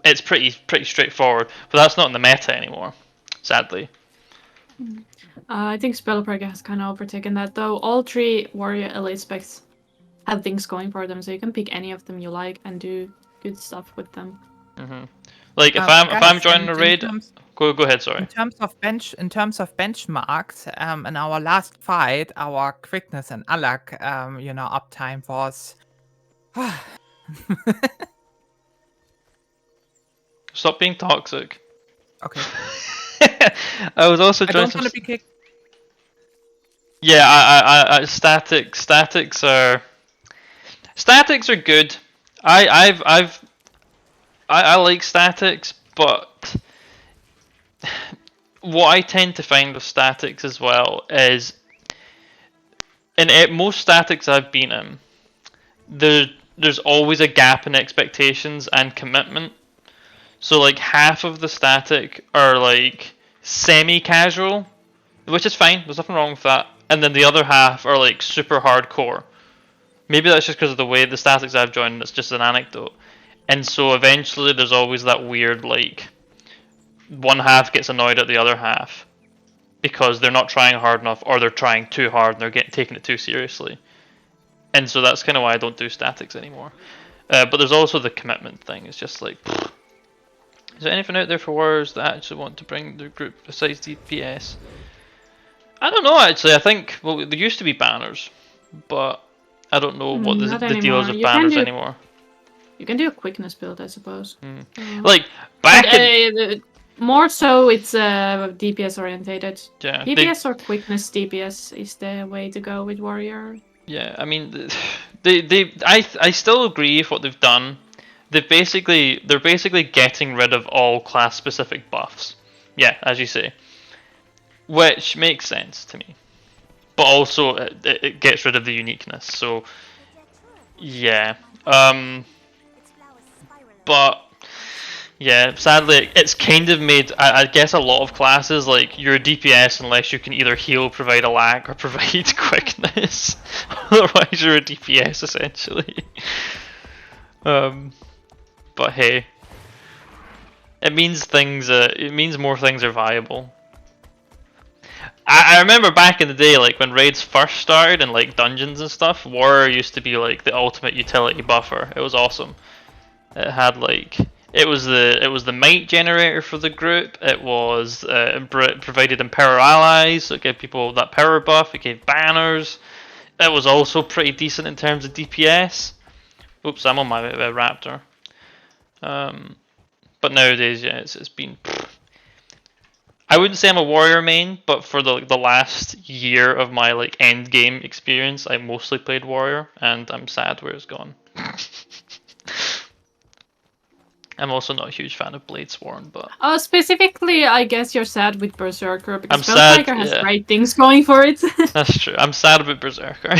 it's pretty straightforward, but that's not in the meta anymore, sadly. I think Spellbreaker has kind of overtaken that, though. All 3 Warrior Elite specs have things going for them, so you can pick any of them you like and do good stuff with them. Like if I'm joining a raid, go ahead. Sorry. In terms of benchmarks, in our last fight, our quickness and Alak, uptime was. Stop being toxic. Okay. I was also I trying don't want to be kicked. Yeah, I statics are good. I like statics, but what I tend to find with statics as well is in most statics I've been in, there's always a gap in expectations and commitment. So like half of the static are like semi-casual, which is fine, there's nothing wrong with that. And then the other half are like super hardcore. Maybe that's just because of the way the statics I've joined, it's just an anecdote. And so eventually there's always that weird like, one half gets annoyed at the other half because they're not trying hard enough, or they're trying too hard and they're taking it too seriously. And so that's kind of why I don't do statics anymore. But there's also the commitment thing, it's just like... Is there anything out there for warriors that actually want to bring their group besides DPS? I don't know actually. I think there used to be banners, but I don't know what the deal is with banners anymore. You can do a quickness build, I suppose. Like back more so, it's DPS orientated. Yeah, DPS or quickness DPS is the way to go with warrior. Yeah, I mean, I still agree with what they've done. They're basically getting rid of all class specific buffs. Yeah, as you say, which makes sense to me. But also it gets rid of the uniqueness. So yeah, but yeah, sadly it's kind of made. I guess a lot of classes like you're a DPS unless you can either heal, provide a lag, or provide quickness. Otherwise, you're a DPS essentially. But hey, it means more things are viable. I remember back in the day, like when raids first started and like dungeons and stuff, Warrior used to be like the ultimate utility buffer. It was awesome. It had like it was the might generator for the group. It was provided Empower allies, so it gave people that power buff. It gave banners. It was also pretty decent in terms of DPS. Oops, I'm on my Raptor. But nowadays, yeah, it's been. I wouldn't say I'm a warrior main, but for the last year of my like end game experience, I mostly played warrior, and I'm sad where it's gone. I'm also not a huge fan of Bladesworn, but. Specifically, I guess you're sad with Berserker because Spellbreaker has great things going for it. That's true. I'm sad about Berserker.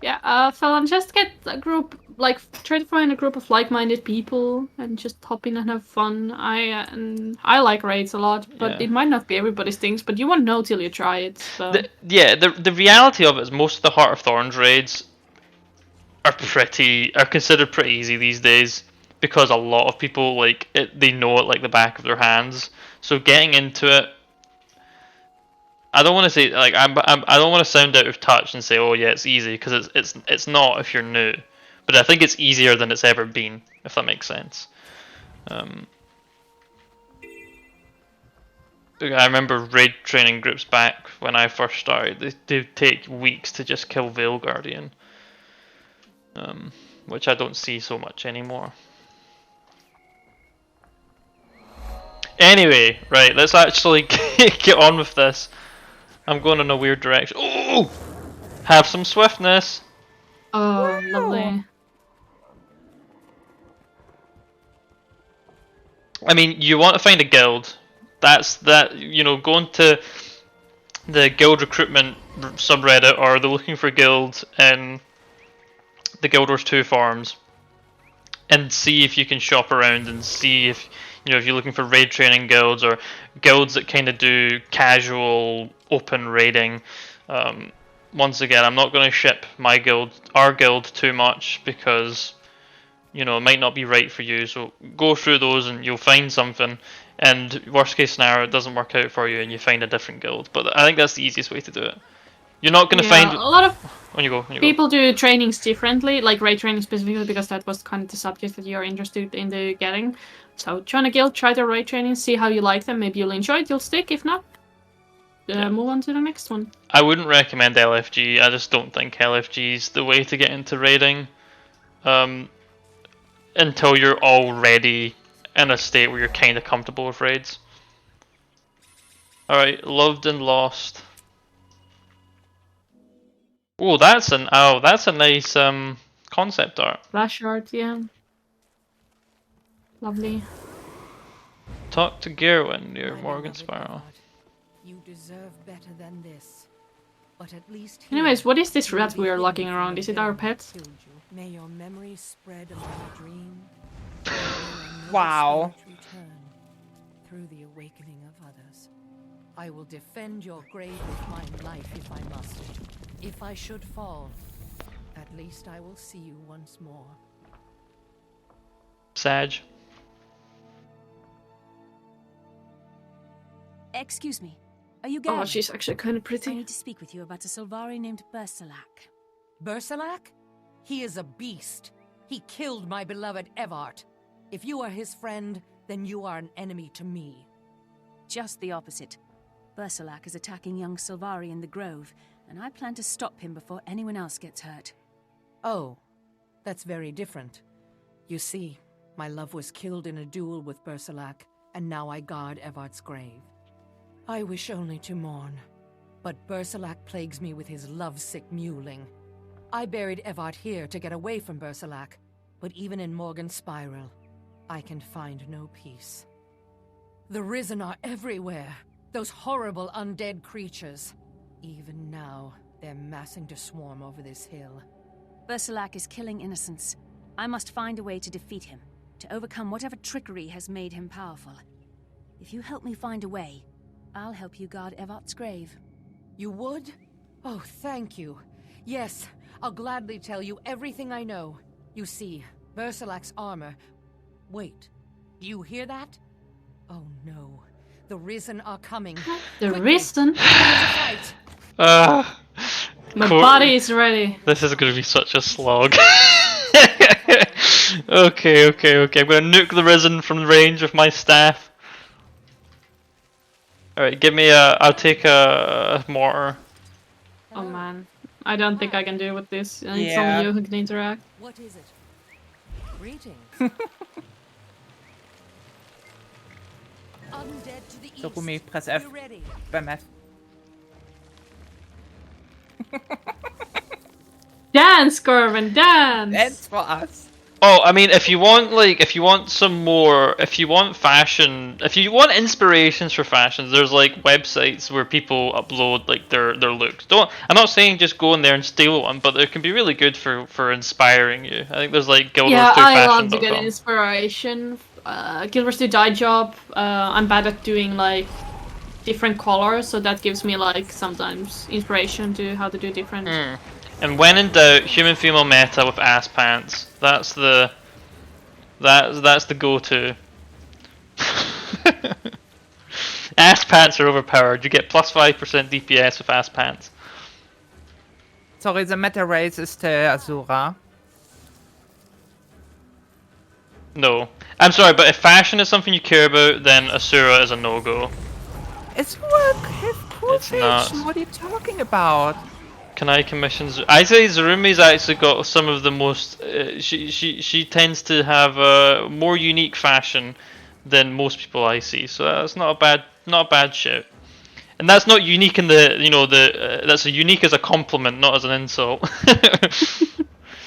Yeah, Felon, just get a group, like, try to find a group of like-minded people and just hop in and have fun. I like raids a lot, but Yeah. it might not be everybody's things, but you won't know till you try it, so... The reality of it is most of the Heart of Thorns raids are considered pretty easy these days because a lot of people like it, they know it like the back of their hands. So getting into it, I don't want to say like I don't want to sound out of touch and say oh yeah it's easy because it's not if you're new, but I think it's easier than it's ever been if that makes sense. I remember raid training groups back when I first started. They'd take weeks to just kill Veil Guardian, which I don't see so much anymore. Anyway, right, let's actually get on with this. I'm going in a weird direction. Oh! Have some swiftness. Oh, lovely. I mean, you want to find a guild. Going to the guild recruitment subreddit or the looking for guild in the Guild Wars 2 forums and see if you can shop around and see if if you're looking for raid training guilds or guilds that kind of do casual open raiding. Once again, I'm not going to ship our guild too much because it might not be right for you. So go through those and you'll find something. And worst case scenario, it doesn't work out for you and you find a different guild. But I think that's the easiest way to do it. You're not going to find a lot of when you go. People do trainings differently, like raid training specifically, because that was kind of the subject that you're interested in getting. So join a guild, try the raid training, see how you like them. Maybe you'll enjoy it, you'll stick. If not, move on to the next one. I wouldn't recommend LFG. I just don't think LFG is the way to get into raiding. Until you're already in a state where you're kind of comfortable with raids. Alright, Loved and Lost. Oh, that's a nice concept art. Flash art, yeah. Lovely. Talk to Gerwin near My Morgan beloved Sparrow. Eobard, you deserve better than this. But at least Anyways, what is this you rat will be we are hidden lugging from around? the Is it our villain pet? who killed you. May your memories spread among the dream. Wow. Return through the awakening of others. I will defend your grave with my life if I must. If I should fall, at least I will see you once more. Sag. Excuse me. Are you Gerwin? Oh, she's actually kind of I pretty. need to speak with you about a Sylvari named Bersalak. Bersalak? He is a beast. He killed my beloved Evart. If you are his friend, then you are an enemy to me. Just the opposite. Bersalak is attacking young Sylvari in the Grove, and I plan to stop him before anyone else gets hurt. Oh, that's very different. You see, my love was killed in a duel with Bersalak, and now I guard Evart's grave. I wish only to mourn, but Bersalak plagues me with his lovesick mewling. I buried Evart here to get away from Bersalak, but even in Morgan's Spiral, I can find no peace. The Risen are everywhere, those horrible undead creatures. Even now, they're massing to swarm over this hill. Bersalak is killing innocents. I must find a way to defeat him, to overcome whatever trickery has made him powerful. If you help me find a way, I'll help you guard Evart's grave. You would? Oh, thank you. Yes, I'll gladly tell you everything I know. You see, Bersalak's armor... Wait, do you hear that? Oh no, the Risen are coming. The Quickly, Risen? fight! My body is ready. This is going to be such a slog. Okay. I'm going to nuke the Risen from the range of my staff. Alright, I'll take a mortar. Oh man. I don't think I can do with this. I need some Yeah. of you who can interact. What is it? Greetings. Undead to the So, east. Rumi, press F You ready? beim F. Dance, Gerwin, dance! That's for us. Oh, I mean, if you want some more, if you want fashion, if you want inspirations for fashions, there's like websites where people upload like their looks. I'm not saying just go in there and steal one, but it can be really good for inspiring you. I think there's like Yeah, I love to get guildwars2fashion.com. inspiration. Guild Wars 2 dye job. I'm bad at doing like different colors, so that gives me like sometimes inspiration to how to do different. And when in doubt, human female meta with ass pants. That's the go-to. Ass pants are overpowered. You get plus 5% DPS with ass pants. Sorry, the meta race is Azura. No. I'm sorry, but if fashion is something you care about, then Asura is a no-go. Azura have cool It's not. fashion. What are you talking about? Kanai commissions. I'd say Zarumi's actually got some of the most. She tends to have a more unique fashion than most people I see. So that's not a bad shout. And that's not unique in the that's a unique as a compliment, not as an insult. Because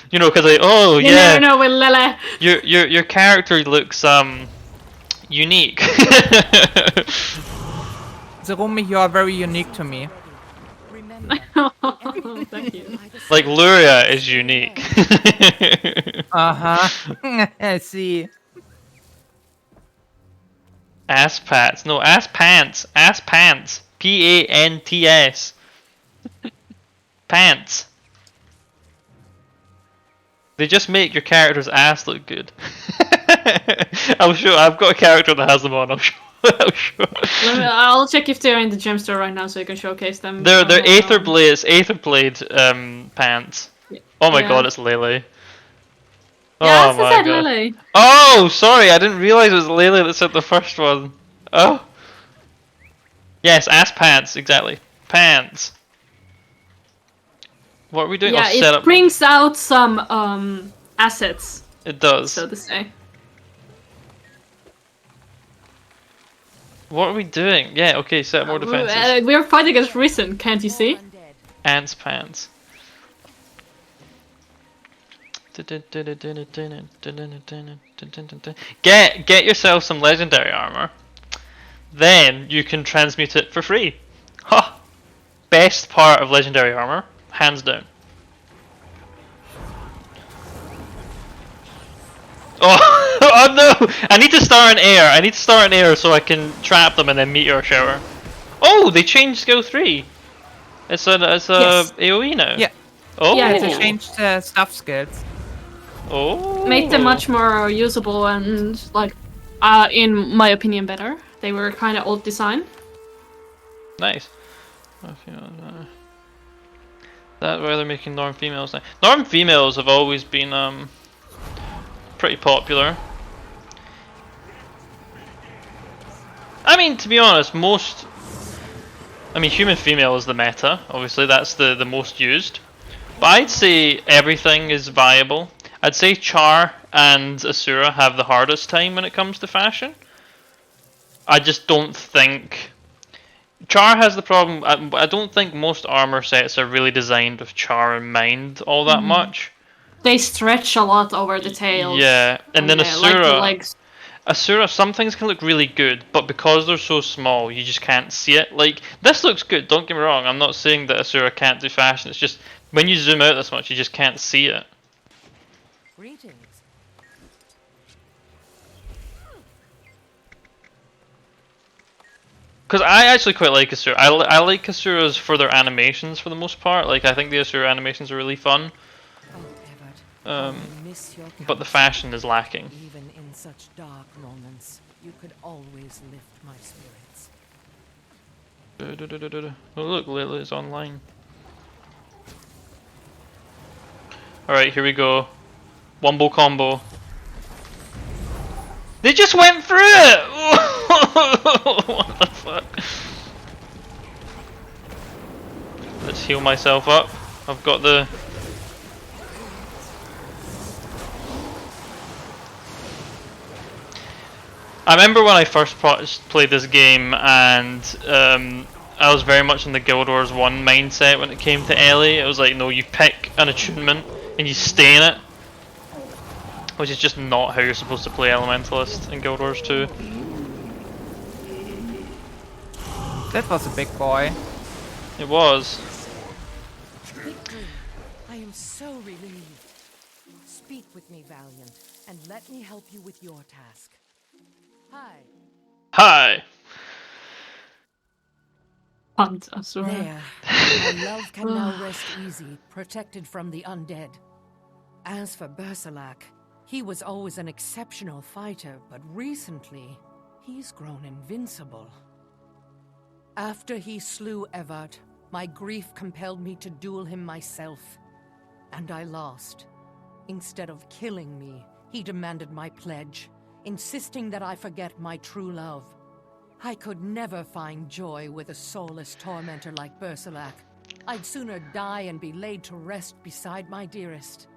You never know with Lele. your character looks unique. Zarumi, you are very unique to me. Thank you. Like Luria is unique. I see. Ass pants. No, ass pants. Ass pants. P-A-N-T-S. Pants. They just make your character's ass look good. I'll show. I've got a character that has them on. I'll show. I'll check if they're in the gem store right now, so you can showcase them. They're Aetherblade pants. Oh my Yeah. god, it's Lele. Yeah, Oh as I my said, god. Lele. Oh, sorry, I didn't realize it was Lele that said the first one. Oh. Yes, ass pants, exactly. Pants. What are we doing? Yeah, Oh, set it up. brings out some assets, It does. so to say. What are we doing? Yeah, okay, set more defenses. We're fighting against Risen, can't you see? Ants pants. Get yourself some legendary armor. Then you can transmute it for free. Ha! Best part of legendary armor, hands down. Oh, oh no! I need to start in air. I need to start in air so I can trap them and then meteor shower. Oh, they changed skill 3. It's a Yes. AOE now. Yeah. Oh. Yeah, They changed stuff skills. Oh. Make them much more usable and, like, in my opinion, better. They were kind of old design. Nice. That's why they're making norm females now. Norm females have always been pretty popular. I mean, to be honest, human female is the meta. Obviously, that's the most used. But I'd say everything is viable. I'd say Char and Asura have the hardest time when it comes to fashion. I just don't think... Char has the problem... I don't think most armor sets are really designed with Char in mind all that much. They stretch a lot over the tails. Yeah, and then like Asura... the legs. Asura, some things can look really good, but because they're so small, you just can't see it. Like, this looks good, don't get me wrong. I'm not saying that Asura can't do fashion. It's just, when you zoom out this much, you just can't see it. Greetings. Because I actually quite like Asura. I like Asuras for their animations for the most part. Like, I think the Asura animations are really fun. Oh, Evad, I miss your But the counsel. fashion is lacking. Even in such dark moments, you could always lift my spirits. Oh look, Lily's online. Alright, here we go. Wombo combo. They just went through it! What the fuck? Let's heal myself up. I've got the... I remember when I first played this game and I was very much in the Guild Wars 1 mindset when it came to Ellie. It was like, no, you pick an attunement and you stay in it. which is just not how you're supposed to play Elementalist in Guild Wars 2. That was a big boy. It was. Victory! I am so relieved. Speak with me, Valiant, and let me help you with your task. Hi. Hi! Hunt, I swear. There. My love can now rest easy, protected from the undead. As for Berserlac, he was always an exceptional fighter, but recently, he's grown invincible. After he slew Evart, my grief compelled me to duel him myself, and I lost. Instead of killing me, he demanded my pledge, insisting that I forget my true love. I could never find joy with a soulless tormentor like Berserlac. I'd sooner die and be laid to rest beside my dearest.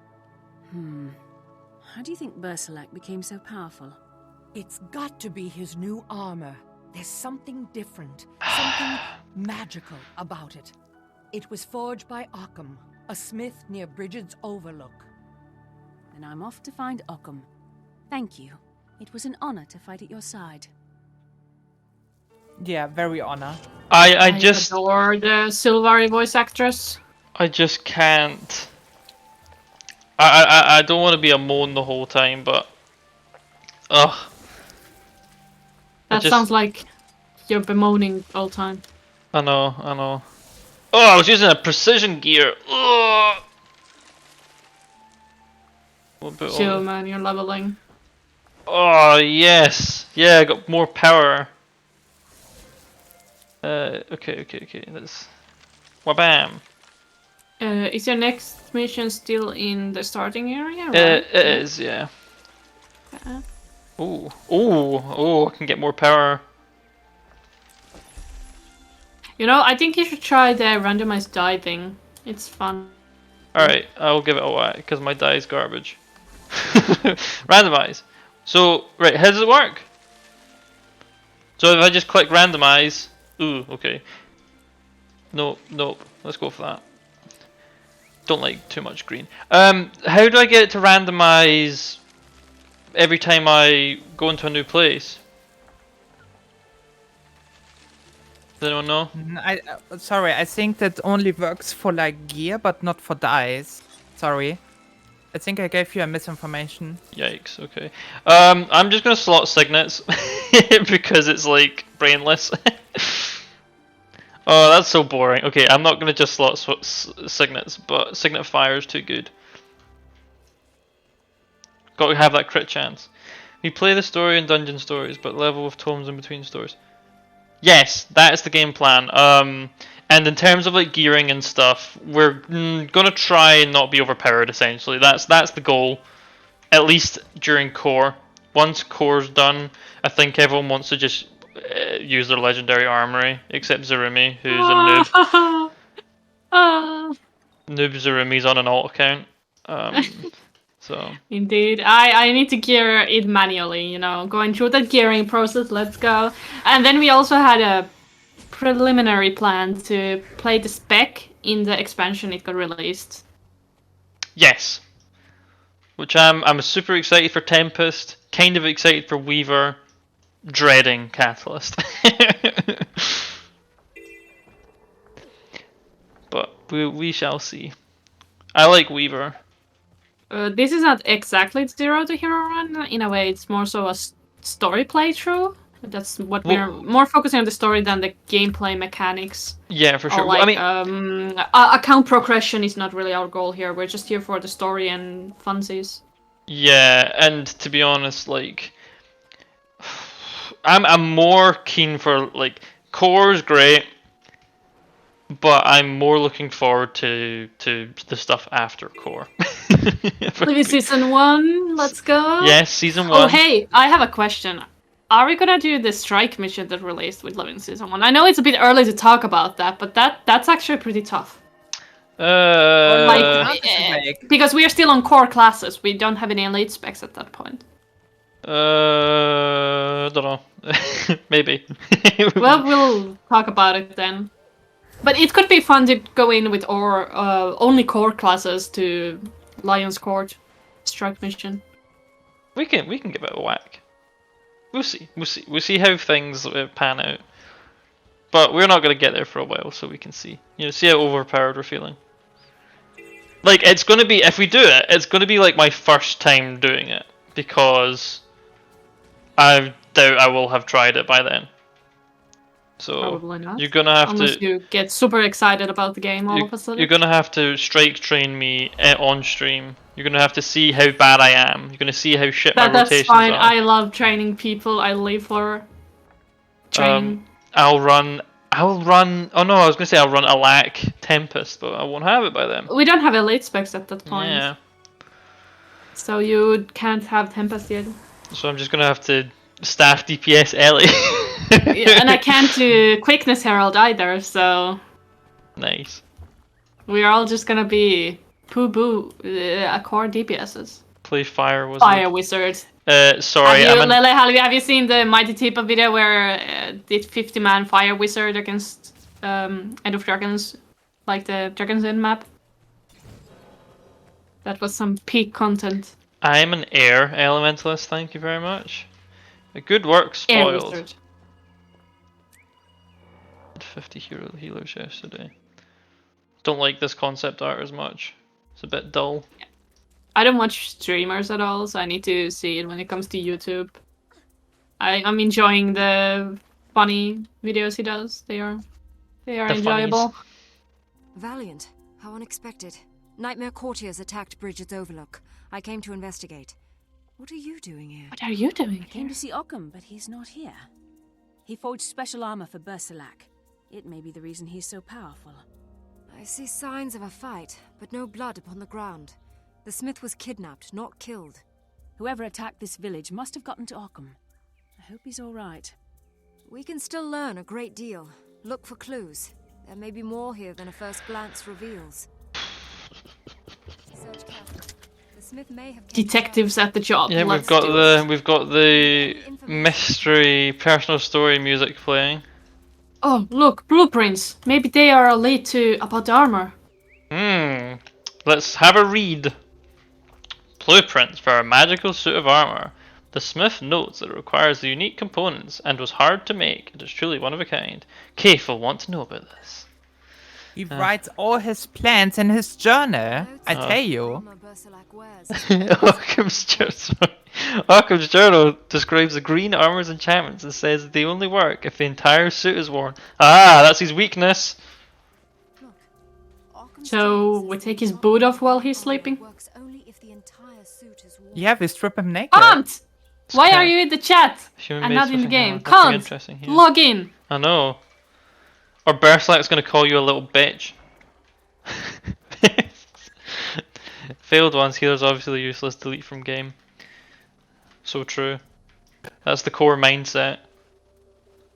How do you think Berserlac became so powerful? It's got to be his new armor. There's something different, something magical about it. It was forged by Occam, a smith near Brigid's Overlook. Then I'm off to find Occam. Thank you. It was an honor to fight at your side. Yeah, very honor. I just adore the Sylvari voice actress. I just can't. I don't want to be a moan the whole time, but ugh. That just- sounds like you're bemoaning all the time. I know. Oh, I was using a precision gear. Ugh. What about all Chill, the- man, you're leveling. Oh yes, yeah, I got more power. Okay. Let's. Wabam. Is your next mission still in the starting area? Right? It is, yeah. Ooh, I can get more power. You know, I think you should try the randomized die thing. It's fun. Alright, I'll give it a whack, because my die is garbage. Randomize. So, right, how does it work? So if I just click randomize... Ooh, okay. Nope, let's go for that. Don't like too much green. How do I get it to randomize every time I go into a new place? Does anyone know? Sorry, I think that only works for like gear, but not for dice. Sorry. I think I gave you a misinformation. Yikes, okay. I'm just gonna slot signets because it's like brainless. Oh, that's so boring. Okay, I'm not gonna just slot signets, but signet fire is too good. Got to have that crit chance. We play the story in dungeon stories, but level with tomes in between stories. Yes, that is the game plan. And in terms of like gearing and stuff, we're gonna try and not be overpowered. Essentially, that's the goal. At least during core. Once core's done, I think everyone wants to just use their legendary armory, except Zarumi, who's a noob. Noob Zarumi's on an alt account. So. Indeed, I need to gear it manually. You know, going through the gearing process. Let's go. And then we also had a preliminary plan to play the spec in the expansion it got released. Yes. Which I'm super excited for Tempest, kind of excited for Weaver, dreading Catalyst. But we shall see. I like Weaver. This is not exactly Zero to Hero Run. In a way, it's more so a story playthrough. That's what we're more focusing on the story than the gameplay mechanics. Yeah, for sure. Like, I mean, account progression is not really our goal here. We're just here for the story and funsies. Yeah, and to be honest, like, I'm more keen for like core's great, but I'm more looking forward to the stuff after core. Maybe season 1. Let's go. Yes, season 1. Oh, hey, I have a question. Are we gonna do the strike mission that released with Love in Season 1? I know it's a bit early to talk about that, but that's actually pretty tough. Because we are still on core classes. We don't have any elite specs at that point. Don't know. Maybe. Well, we'll talk about it then. But it could be fun to go in with only core classes to Lion's Court strike mission. We can give it a whack. We'll see. We'll see how things pan out. But we're not gonna get there for a while, so we can see. See how overpowered we're feeling. Like, it's gonna be, if we do it, it's gonna be like my first time doing it, because I doubt I will have tried it by then. So Probably not. you're gonna have Unless to. you get super excited about the game all of a sudden. You're gonna have to strike train me on stream. You're gonna have to see how bad I am. You're gonna see how shit my That's rotations fine. are. I love training people. I live for training. I'll run. Oh no, I was gonna say I'll run Alack Tempest, but I won't have it by then. We don't have elite specs at that point. Yeah. So you can't have Tempest yet. So I'm just gonna have to staff DPS Ellie. Yeah, and I can't do Quickness Herald either, so Nice. we're all just gonna be poo-boo core DPSs. Play Fire Wizard. Fire Wizard. Sorry, Have you, I'm Lele, have you seen the Mighty Tipa video where did 50-man Fire Wizard against End of Dragons, like the Dragon's Inn map? That was some peak content. I'm an air elementalist. Thank you very much. A good work Air spoiled. Wizard. 50 healers yesterday. Don't like this concept art as much. It's a bit dull. I don't watch streamers at all, so I need to see it when it comes to YouTube. I'm enjoying the funny videos he does. They are The enjoyable. funnies. Valiant. How unexpected. Nightmare courtiers attacked Bridget's Overlook. I came to investigate. What are you doing here? What are you doing I came to see Occam, but he's not here. He forged special armor for Bersalak. It may be the reason he's so powerful. I see signs of a fight, but no blood upon the ground. The smith was kidnapped, not killed. Whoever attacked this village must have gotten to Occam. I hope he's all right. We can still learn a great deal. Look for clues. There may be more here than a first glance reveals. Search carefully. The smith may have kept Detectives at the job. Yeah, Let's we've do it. got the mystery personal story music playing. Oh, look, blueprints. Maybe they are a lead to about the armor. Let's have a read. Blueprints for a magical suit of armor. The smith notes that it requires the unique components and was hard to make. It is truly one of a kind. Keith will want to know about this. He writes all his plans in his journal. I tell you. armor Bersalak wears. Occam's journal describes the green armor's enchantments and says that they only work if the entire suit is worn. Ah, that's his weakness. So we take his boot off while he's sleeping. Works only if the entire suit is worn. Yeah, we strip him naked. Can't! Why Can't. are you in the chat Human and made not in the something game? hard. Nothing Can't! interesting here. Log in! I know. Or Bersalak's gonna call you a little bitch. Failed ones, healers obviously useless, delete from game. So true. That's the core mindset.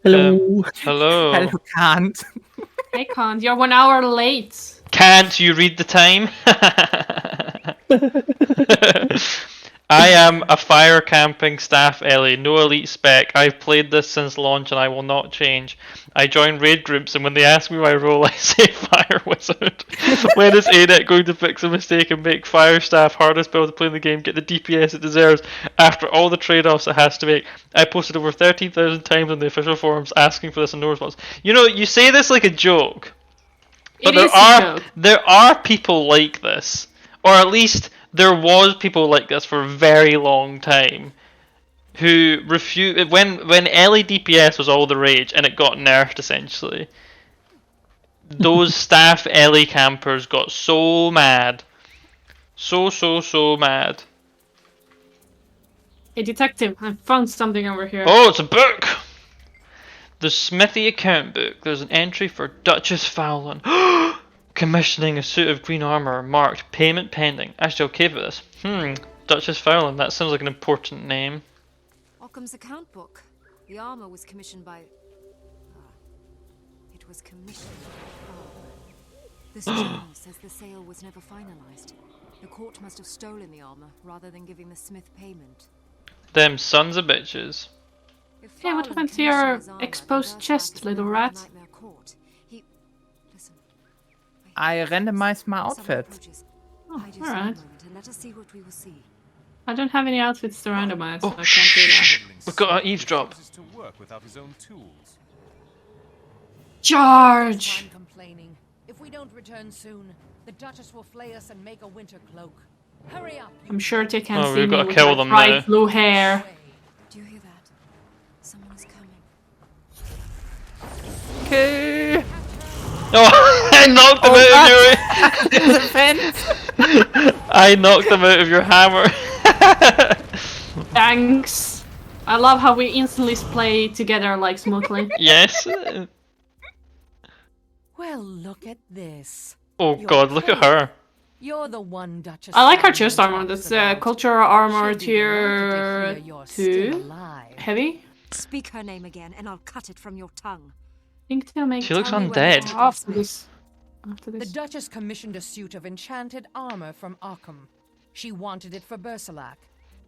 Hello. Hello. Hello, can't. Hey, Kant, you're 1 hour late. Can't you read the time? I am a fire camping staff Ellie, no elite spec. I've played this since launch and I will not change. I join raid groups and when they ask me my role I say fire wizard. When is ADEC going to fix a mistake and make fire staff hardest build to play in the game, get the DPS it deserves after all the trade-offs it has to make? I posted over 13,000 times on the official forums asking for this and no response. You know, you say this like a joke. But It is a joke. there are people like this. Or at least there was people like this for a very long time who refused when Ellie DPS was all the rage and it got nerfed essentially. Those staff Ellie campers got so mad. So mad. Hey, detective, I found something over here. Oh, it's a book! The Smithy account book. There's an entry for Duchess Fowlin. Commissioning a suit of green armor marked payment pending. Actually, okay for this. Duchess Fowlin, that sounds like an important name. Occam's account book. The armor was commissioned by... it was commissioned by... This journal says the sale was never finalized. The court must have stolen the armor rather than giving the smith payment. Them sons of bitches. If Hey, what Fowlin happened to your commissioned his armor, exposed then chest, Bersalak is little now rat? in Nightmare Court. Listen. I randomized my Someone outfit. approaches. Oh, Hide yourself alright. a moment and let us see what we will see. I don't have any outfits to randomize, so Oh, I can't do that. We've got an eavesdrop. To work without his own tools. Charge! I'm complaining. If we don't return soon, the Duchess will flay us and make a winter cloak. Hurry up! I'm sure they can't Oh, see we've me got to with kill my them bright now. blue hair. Do you hear that? Someone is coming. Okay. Oh, I knocked him out of your. There's a fence. I knocked him out of your hammer. Thanks. I love how we instantly play together like smoothly. Yes. Well, look at this. Oh You're God, look at her. You're the one Duchess. I like her Scanlan chest armor. talks That's about. cultural armor She'll be delighted to tier hear you're still 2. alive. Heavy. Speak her name again, and I'll cut it from your tongue. Think they'll make. She looks Tell me when undead. it's After this. After The this. Duchess commissioned a suit of enchanted armor from Arkham. She wanted it for Bersalak,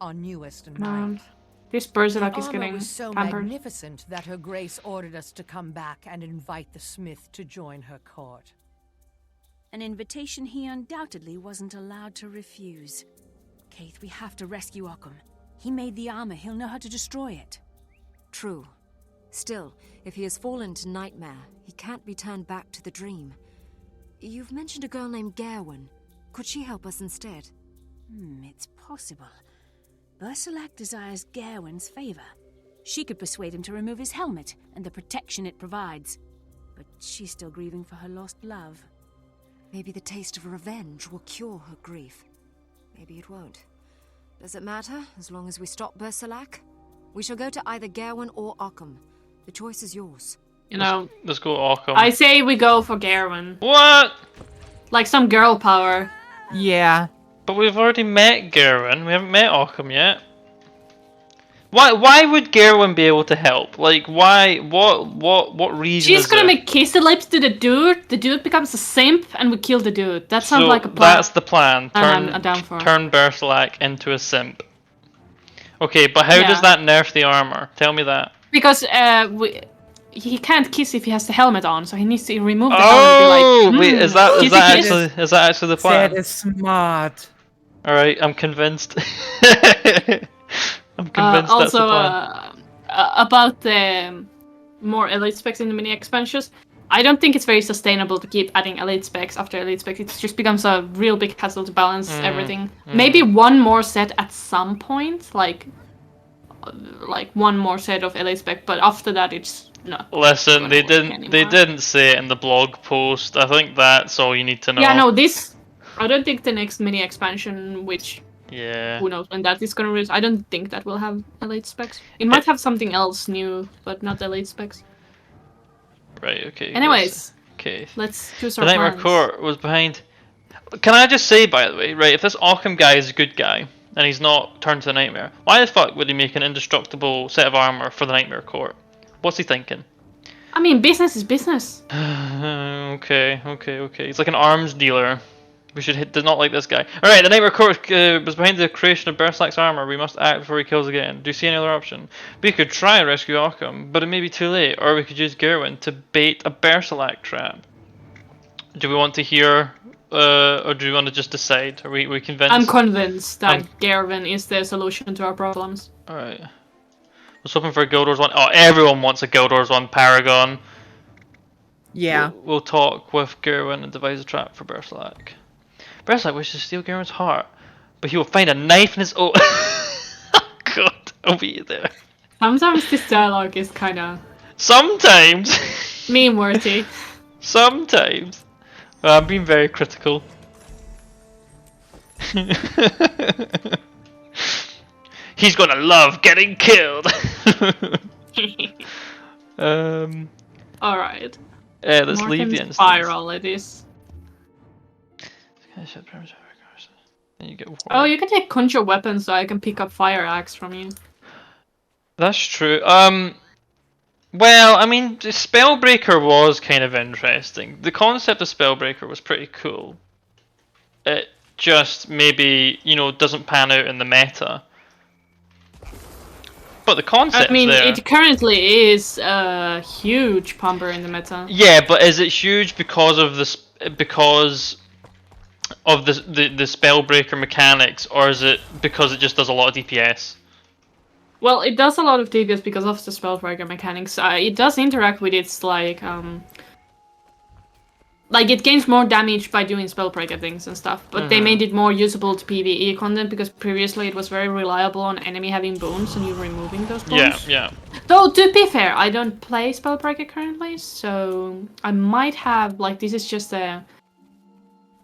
our newest knight. This The Berserk is armor getting was so pampered. magnificent that Her Grace ordered us to come back and invite the smith to join her court. An invitation he undoubtedly wasn't allowed to refuse. Keith, we have to rescue Occam. He made the armor, he'll know how to destroy it. True. Still, if he has fallen to Nightmare, he can't be turned back to the dream. You've mentioned a girl named Gawain. Could she help us instead? It's possible. Bersalak desires Gawain's favor. She could persuade him to remove his helmet and the protection it provides. But she's still grieving for her lost love. Maybe the taste of revenge will cure her grief. Maybe it won't. Does it matter, as long as we stop Bersalak? We shall go to either Gawain or Occam. The choice is yours. You know, Let's go Occam. I say we go for Gawain. What? Like some girl power. Yeah. But we've already met Gawain. We haven't met Occam yet. Why would Gawain be able to help? Like, why? What reason? She's is gonna there? make kissy lips to the dude becomes a simp, and we kill the dude. That sounds So like a plan. that's the plan. And I'm down for it. Turn Bersalak into a simp. Okay, but how does Yeah. that nerf the armor? Tell me that. Because he can't kiss if he has the helmet on, so he needs to remove the Oh, helmet and be like, wait, is that kissy kiss. actually the plan? That is smart. All right, I'm convinced. I'm convinced that's Also, the plan. about the more elite specs in the mini expansions, I don't think it's very sustainable to keep adding elite specs after elite specs. It just becomes a real big hassle to balance everything. Maybe one more set at some point, like one more set of elite spec, but after that it's not. Listen, they gonna work didn't. They anymore. didn't say it in the blog post. I think that's all you need to know. Yeah, no, this. I don't think the next mini expansion, which Yeah. who knows when that is gonna release, I don't think that will have elite specs. It might have something else new, but not elite specs. Right. Okay. Anyways, Okay. let's choose The our Nightmare plans. Court was behind. Can I just say, by the way, right? If this Occam guy is a good guy and he's not turned to the Nightmare, why the fuck would he make an indestructible set of armor for the Nightmare Court? What's he thinking? I mean, business is business. Okay. He's like an arms dealer. We did not like this guy. Alright, the Nightmare Court was behind the creation of Bersalak's armor. We must act before he kills again. Do you see any other option? We could try and rescue Occam, but it may be too late. Or we could use Gawain to bait a Bersalak trap. Do we want to hear, or do we want to just decide? Are we convinced? I'm convinced that Gawain is the solution to our problems. Alright. I was hoping for a Guild Wars 1. Oh, everyone wants a Guild Wars 1 Paragon. Yeah. We'll talk with Gawain and devise a trap for Bersalak. Bersalak wishes to steal Gawain's heart, but he will find a knife in his own. Oh God, I'll be there. Sometimes this dialogue is kind of Sometimes. meme-worthy. Sometimes. Well, I'm being very critical. He's gonna love getting killed. Alright. Let's leave the instance. Spiral it is. Then you get Oh, you can take conjure weapons so I can pick up fire axe from you. That's true. Well, I mean, the Spellbreaker was kind of interesting. The concept of Spellbreaker was pretty cool. It just maybe, doesn't pan out in the meta. But the concept I mean, there... it currently is a huge pumper in the meta. Yeah, but is it huge because of this? Because of the Spellbreaker mechanics, or is it because it just does a lot of DPS? Well, it does a lot of DPS because of the Spellbreaker mechanics. It does interact with its like it gains more damage by doing Spellbreaker things and stuff. But they made it more usable to PvE content because previously it was very reliable on enemy having bones and you removing those bones. Yeah. Though to be fair, I don't play Spellbreaker currently, so I might have this is just a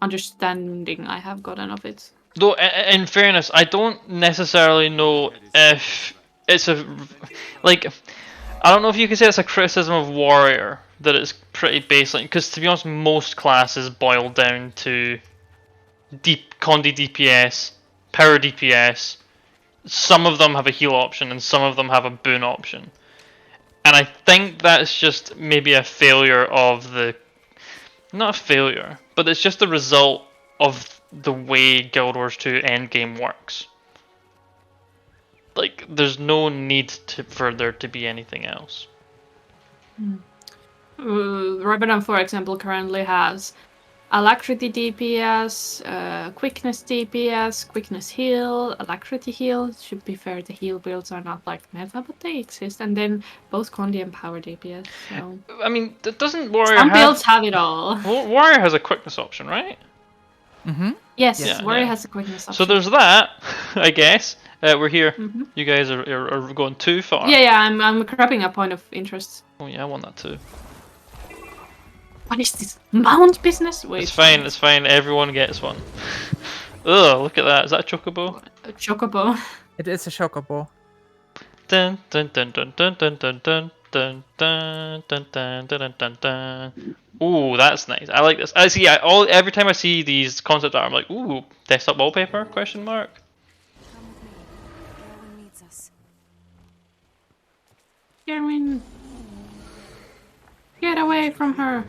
understanding I have gotten of it. Though, in fairness, I don't necessarily know if it's a I don't know if you could say it's a criticism of Warrior that it's pretty basic, because to be honest, most classes boil down to Condi DPS, Power DPS. Some of them have a heal option and some of them have a boon option, and I think that's just maybe a failure of not a failure, but it's just the result of the way Guild Wars 2 Endgame works. There's no need for there to be anything else. Revenant, for example, currently has Alacrity DPS, Quickness DPS, Quickness Heal, Alacrity Heal. Should be fair, the heal builds are not meta, but they exist. And then both Condi and Power DPS. So. I mean, doesn't Warrior Some builds have it all. Warrior has a Quickness option, right? Yes, Warrior has a Quickness option. So there's that, I guess. We're here. You guys are going too far. Yeah, I'm grabbing a point of interest. Oh yeah, I want that too. What is this mount business? Wait. It's fine. Everyone gets one. Ugh, look at that. Is that a chocobo? A chocobo. It is a chocobo. Dun dun dun dun dun dun dun dun dun dun dun dun dun dun dun. Ooh, that's nice. I like this. I see. Every time I see these concept art, I'm like, ooh, desktop wallpaper? Question mark. Come with me. Gerwin needs us. Gerwin, get away from her.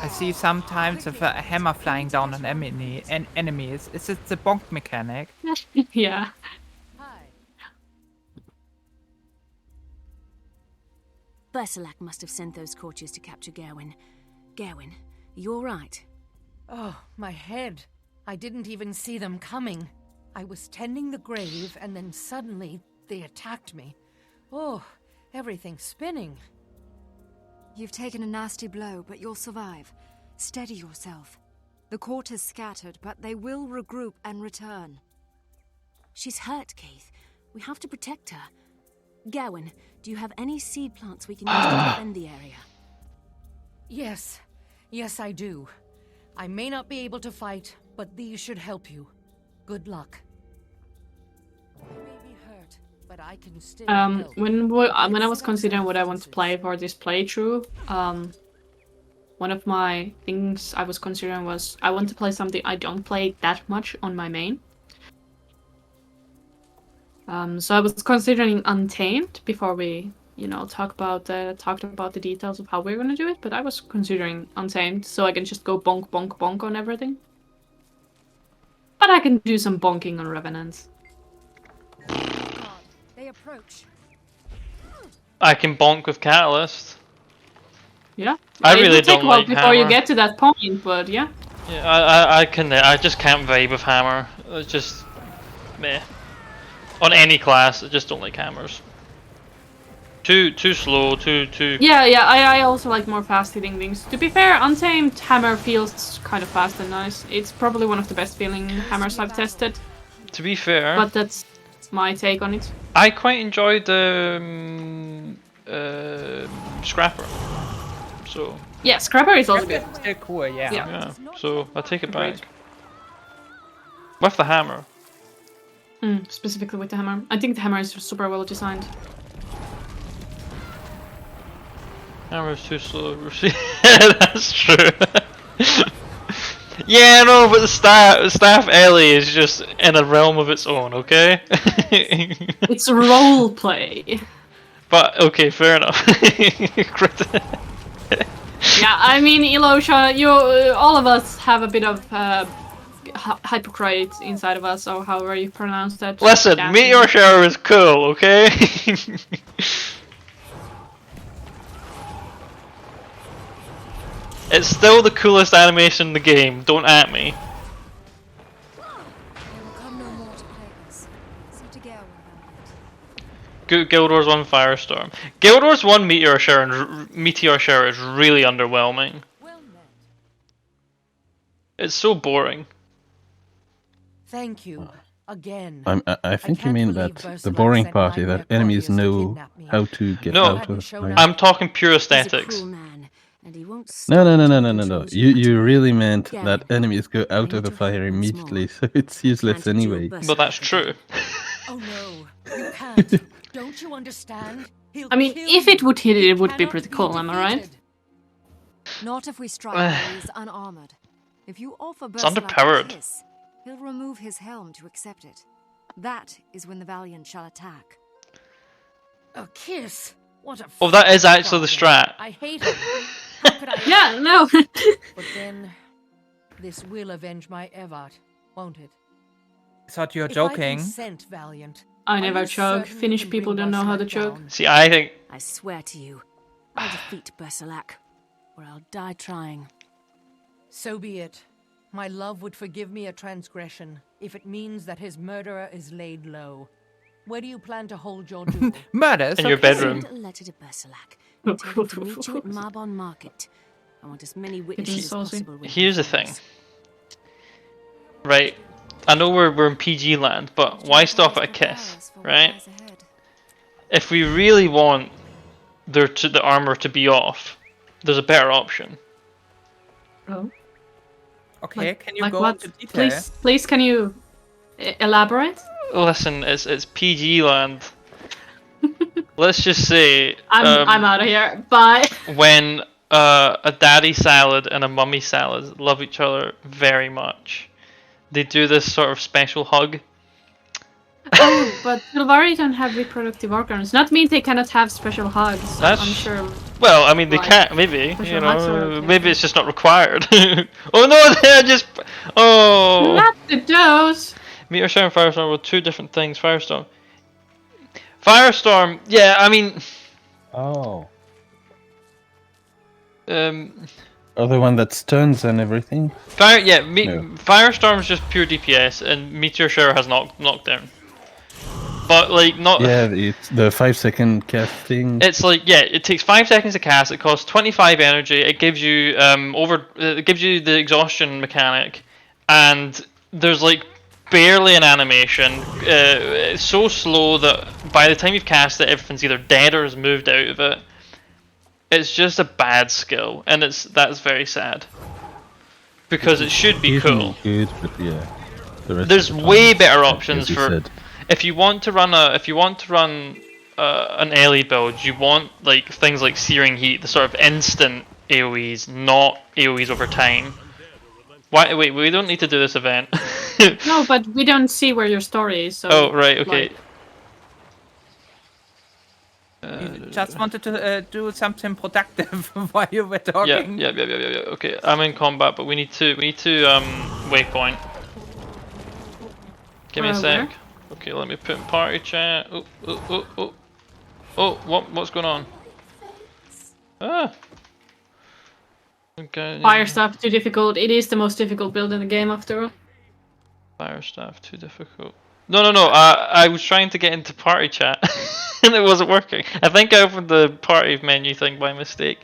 I see sometimes if a hammer flying down on enemy, it's the bonk mechanic. Yeah. Berserlac must have sent those courtiers to capture Gerwin. Gerwin, you're right. Oh, my head. I didn't even see them coming. I was tending the grave, and then suddenly they attacked me. Oh, everything's spinning. You've taken a nasty blow, but you'll survive. Steady yourself. The court has scattered, but they will regroup and return. She's hurt, Keith. We have to protect her. Gerwin, do you have any seed plants we can use to defend the area? Yes. Yes, I do. I may not be able to fight, but these should help you. Good luck. I may be hurt, but I can still help. When I was considering what I want to play for this playthrough, one of my things I was considering was I want to play something I don't play that much on my main. So I was considering Untamed before we, talked about the details of how we're gonna do it. But I was considering Untamed, so I can just go bonk, bonk, bonk on everything. But I can do some bonking on Revenants. They approach. I can bonk with Catalyst. Yeah. I really It'll take don't a while like before you Hammer. get to that point, but yeah. Yeah, I just can't vibe with Hammer. It's just meh. On any class, I just don't like hammers. Too slow, too. Yeah, I also like more fast-hitting things. To be fair, Untamed Hammer feels kind of fast and nice. It's probably one of the best feeling hammers I've tested. To be fair, But that's my take on it. I quite enjoyed the Scrapper. So. Yeah, Scrapper is also good. Still cool, yeah. Yeah. So I take it Agreed. back. With the hammer. Specifically with the hammer. I think the hammer is super well designed. Hammer's too slow. That's true. Yeah, no, but the staff Ellie is just in a realm of its own, okay? It's role play. But okay, fair enough. Yeah, I mean, Elosha, all of us have a bit of hypocrite inside of us, or however you pronounce that. Listen, Yeah. Meteor Shower is cool, okay? It's still the coolest animation in the game. Don't at me. They will come no more to plague us. See to Gerwin about it. Guild Wars 1 Firestorm. Guild Wars 1 Meteor Shower is really underwhelming. Well met. It's so boring. Thank you. Again. I think you can't mean believe that Bersalak the boring sent part is Nightmare that enemies couriers to know kidnap me. how to get No. out of fire. I'm talking pure He's a aesthetics. cruel man, and he won't No, stop no, no, no, until no, he no, no. controls You really meant Gavin, that enemies go I out need of the your help fire once immediately, more. so it's useless Can't endure anyway. But that's Berserk true. Oh no, you can't. Don't you understand? He'll I mean, kill if it you. would hit it, it would be Cannot pretty cool, am I right? defeated. Not if we strike while he's unarmored. If you offer It's Bersalak underpowered. a kiss, he'll remove his helm to accept it. That is when the Valiant shall attack. A kiss. What a. Oh, that is fucking actually the bargain. strat. I hate him. How could I? Yeah, no. But then, this will avenge my Evart, won't it? I thought you were If I joking. consent, Valiant. I are never you choke. certain you Finnish can people bring don't know how to Bersalak choke. down? See, I think I swear to you, I'll defeat Bersalak, or I'll die trying. So be it. My love would forgive me a transgression if it means that his murderer is laid low. Where do you plan to hold your duel? Murder is in your okay. bedroom. Send a letter to Bersalak and tell him to meet you at Marbon Market. I want as many witnesses as saucy. possible. with Here's me the for thing. this. Right. I know we're in PG land, but why stop at a kiss, right? If we really want the armor to be off, there's a better option. Oh. Okay, can you Like go what? into detail? Please, can you elaborate? Listen, it's PG land. Let's just say I'm out of here. Bye. when a daddy salad and a mummy salad love each other very much, they do this sort of special hug. Oh, but Silvari don't have reproductive organs. That means they cannot have special hugs. So That's- I'm sure. Well, I mean, they Like, can't. Maybe special you hugs are know. okay. Maybe it's just not required. Oh no! They're just. Oh. Not the dose. Meteor Shower and Firestorm were two different things. Firestorm. Yeah, I mean. Oh. Oh, the one that stuns and everything? No. Firestorm's just pure DPS, and Meteor Shower has knockdown. But like not. Yeah, it's the 5-second casting. It's like it takes 5 seconds to cast. It costs 25 energy. It gives you it gives you the exhaustion mechanic, and there's like barely an animation. It's so slow that by the time you've cast it, everything's either dead or has moved out of it. It's just a bad skill, and that's very sad. Because it should be cool. Good, but yeah. The rest There's of the way time, better as options you for said. if you want to run an Ellie build. You want like things like Searing Heat, the sort of instant AoEs, not AoEs over time. Why? Wait, we don't need to do this event. No, but we don't see where your story is. So. Oh right, okay. like, You just wanted to do something productive while you were Yeah, talking. yeah. Okay, I'm in combat, but we need to waypoint. Give me a sec. where? Okay, let me put in party chat. Oh, what's going on? Ah. Okay. Fire stuff too difficult. It is the most difficult build in the game after all. Fire staff too difficult. No. I was trying to get into party chat, and it wasn't working. I think I opened the party menu thing by mistake.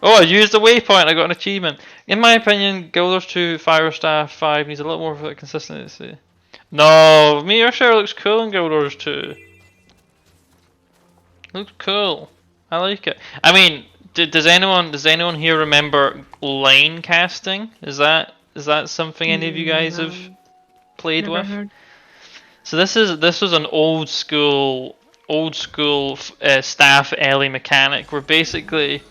Oh, I used the waypoint. I got an achievement. In my opinion, Guild Wars 2 Fire Staff 5 needs a little more of a consistency. No, Meteor Shower looks cool in Guild Wars 2. Looks cool. I like it. I mean, does anyone here remember line casting? Is that something any of you guys have played Never with? heard. So this was an old school staff Ellie mechanic where basically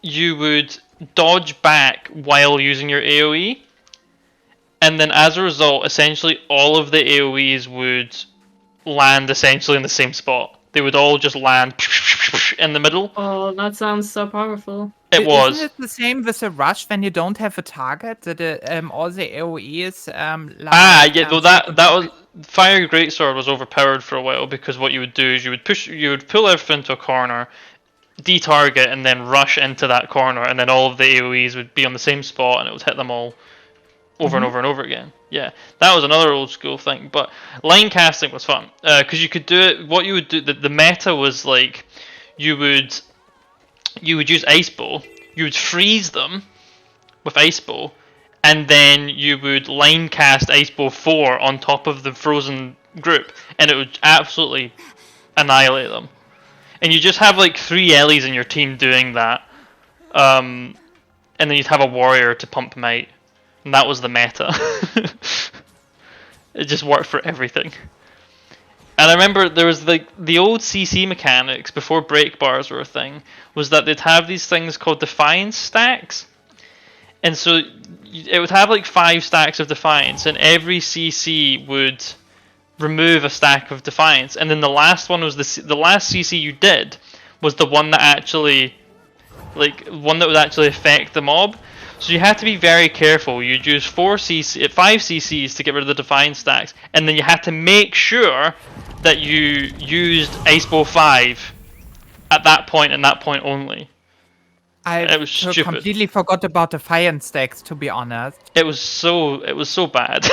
you would dodge back while using your AoE, and then as a result, essentially all of the AoEs would land essentially in the same spot. They would all just land in the middle. Oh, that sounds so powerful. It was. Isn't it the same with a rush when you don't have a target? That all the AoEs Yeah, though that was Fire Greatsword was overpowered for a while because what you would do is you would pull everything to a corner, detarget and then rush into that corner, and then all of the AoEs would be on the same spot, and it would hit them all over and over and over again. Yeah, that was another old school thing. But line casting was fun because you could do it. What you would do, the meta was like you would use Ice Bow, you would freeze them with Ice Bow, and then you would line cast Ice Bow 4 on top of the frozen group, and it would absolutely annihilate them. And you just have like 3 Ellies in your team doing that, and then you'd have a warrior to pump might, and that was the meta. It just worked for everything. And I remember there was like the old CC mechanics before break bars were a thing, was that they'd have these things called Defiance stacks, and so it would have like 5 stacks of Defiance, and every CC would remove a stack of Defiance, and then the last one was the last CC you did was the one that actually would actually affect the mob. So you had to be very careful. You'd use 5 CCs to get rid of the Defiance stacks, and then you had to make sure that you used Ice Bow 5 at that point and that point only. It was stupid. Completely forgot about the Defiance stacks, to be honest. It was so bad.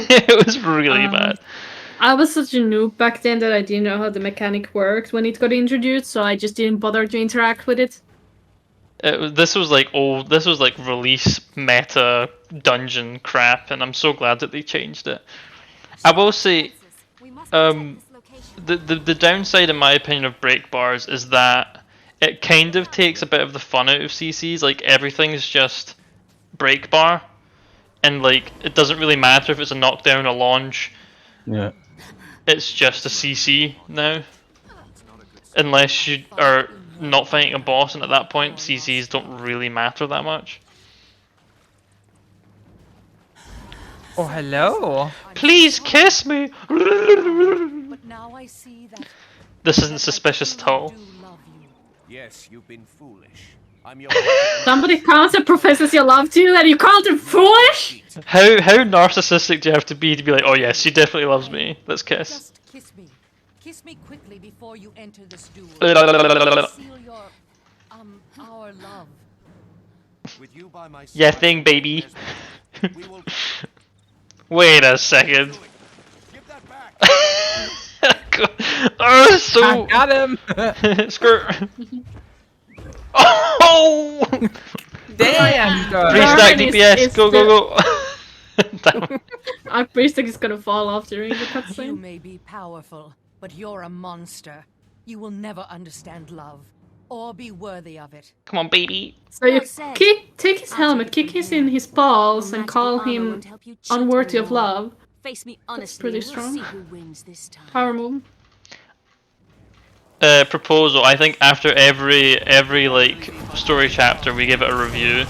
It was really bad. I was such a noob back then that I didn't know how the mechanic worked when it got introduced, so I just didn't bother to interact with it. This was like release meta dungeon crap, and I'm so glad that they changed it. I will say, the downside, in my opinion, of break bars is that it kind of takes a bit of the fun out of CCs. Like, everything's just break bar, and like it doesn't really matter if it's a knockdown, a launch. Yeah. It's just a CC now, unless you are not fighting a boss, and at that point CCs don't really matter that much. Oh, hello. Please kiss me. But now I see that This isn't suspicious at all. Yes, you've been foolish. I'm your Somebody comes and professes your love to you and you call them foolish? How narcissistic do you have to be like, oh yes, she definitely loves me. Let's kiss. Just kiss me. Kiss me quickly before you enter this duel. Seal your our love. With you by my side, Yeah, thing, baby. we will Wait a second. give that back. Oh, so I got him. skirt. Oh! Damn. Good. Restack Darwin DPS. is Go, go, go. Damn. Our priest is gonna fall off during the You cutscene. may be powerful, but you're a monster. You will never understand love, or be worthy of it. Come on, baby. So you take his helmet, kick in his balls, and call him unworthy of love. Face me That's honestly, pretty and we'll strong. see who wins this time. Power move. Proposal. I think after every like story chapter, we give it a review.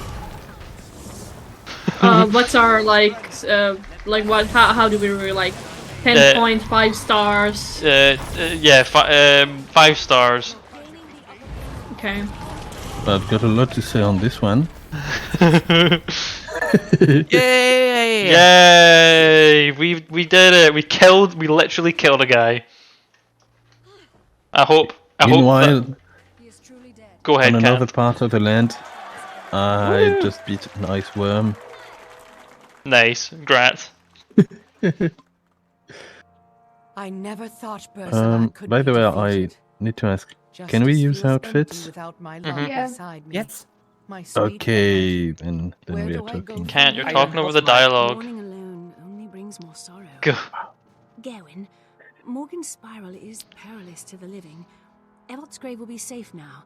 What's our like what? How do we review, like 10.5 stars? Yeah, 5 stars. Okay. But I've got a lot to say on this one. Yay! Yay! We did it. We literally killed a guy. I hope. Meanwhile, That... Go ahead, on Kat. another part of the land, I just beat an ice worm. Nice, congrats. I never thought Berserk could By be the way, I defeated. need to ask, can we Justice use feels empty outfits? without my love Yeah. beside me. Yes. My sweet Okay, then Where we are do I go talking. Kant, you're I talking am over the off my- dialogue. Mourning alone only brings more sorrow. Go. Gawain, Morgan's spiral is perilous to the living. Evolt's grave will be safe now.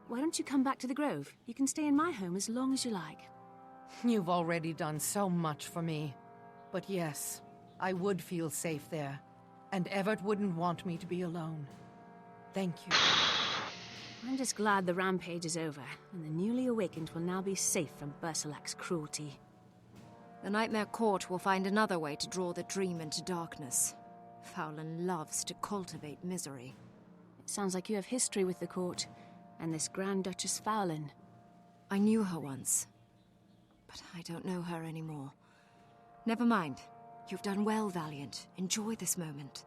Why don't you come back to the Grove? You can stay in my home as long as you like. You've already done so much for me. But yes, I would feel safe there. And Evert wouldn't want me to be alone. Thank you. I'm just glad the rampage is over, and the newly awakened will now be safe from Bersalak's cruelty. The Nightmare Court will find another way to draw the dream into darkness. Fowlin loves to cultivate misery. It sounds like you have history with the court, and this Grand Duchess Fowlin. I knew her once, but I don't know her anymore. Never mind. You've done well, Valiant. Enjoy this moment.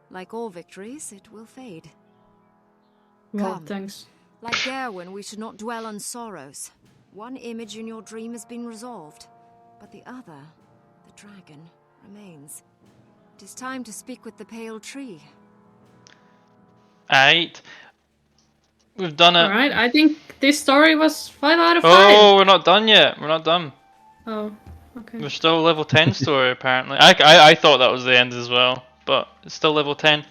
Like all victories, it will fade. Well, Come. thanks. Like Gerwin, we should not dwell on sorrows. One image in your dream has been resolved, but the other, the dragon, remains. It is time to speak with the pale tree. Aight. We've done it. Alright, I think this story was 5 out of 5. Oh, we're not done yet. We're not done. Oh, okay. We're still level 10 story, apparently. I thought that was the end as well, but it's still level 10.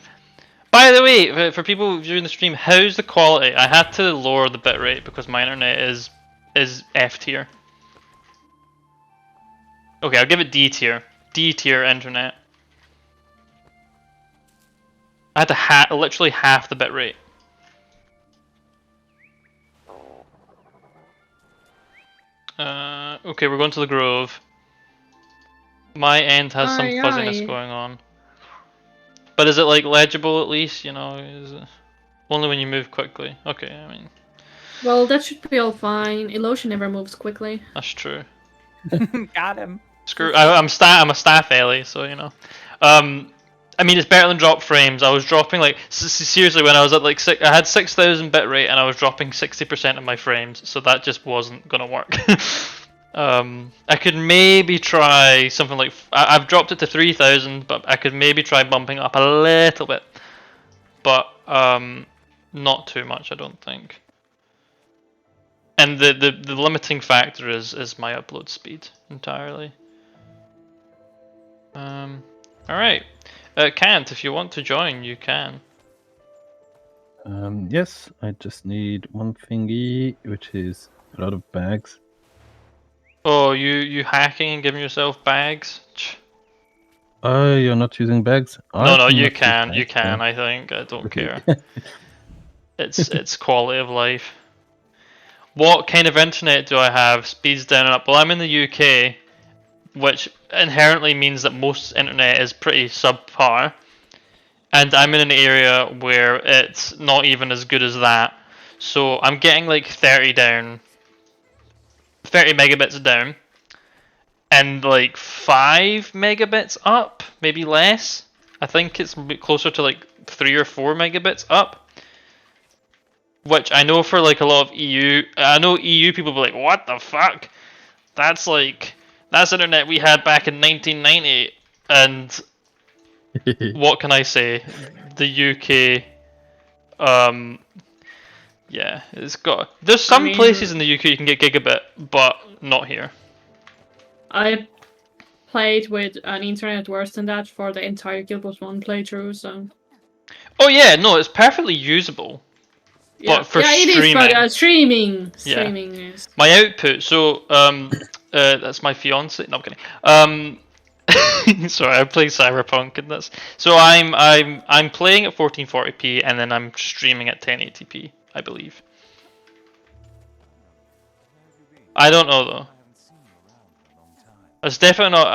By the way, for people viewing the stream, how's the quality? I had to lower the bitrate because my internet is F tier. Okay, I'll give it D tier. D tier internet. I had to literally half the bitrate. Okay, we're going to the Grove. My end has some fuzziness going on. But is it like legible at least, you know? Is it... Only when you move quickly. Okay, I mean... Well, that should be all fine. Elotion never moves quickly. That's true. Got him. Screw. I'm a staff Ellie, so you know. I mean, it's better than drop frames. I was dropping like seriously when I was at like I had 6,000 bitrate and I was dropping 60% of my frames, so that just wasn't gonna work. I could maybe try something like I've dropped it to 3,000, but I could maybe try bumping up a little bit, but not too much, I don't think. And the limiting factor is my upload speed entirely. All right. Kant, if you want to join, you can. Yes, I just need one thingy, which is a lot of bags. Oh, you hacking and giving yourself bags? Oh, you're not using bags? No, you can. You can. I think. I don't care. It's quality of life. What kind of internet do I have? Speeds down and up. Well, I'm in the UK, which inherently means that most internet is pretty subpar, and I'm in an area where it's not even as good as that. So I'm getting like 30 megabits down, and like 5 megabits up, maybe less. I think it's closer to like 3 or 4 megabits up. Which I know for like a lot of EU, I know EU people will be like, what the fuck? That's internet we had back in 1990, and what can I say? The UK, yeah, it's got. There's some places in the UK you can get gigabit, but not here. I played with an internet worse than that for the entire Guild Wars 1 playthrough, so. Oh yeah, no, it's perfectly usable. Yeah, but for it streaming. is for streaming. Yeah. Streaming is. My output, so that's my fiance. No, I'm kidding. Sorry, I play Cyberpunk and this. So I'm playing at 1440p and then I'm streaming at 1080p, I believe. I don't know though. It's definitely not.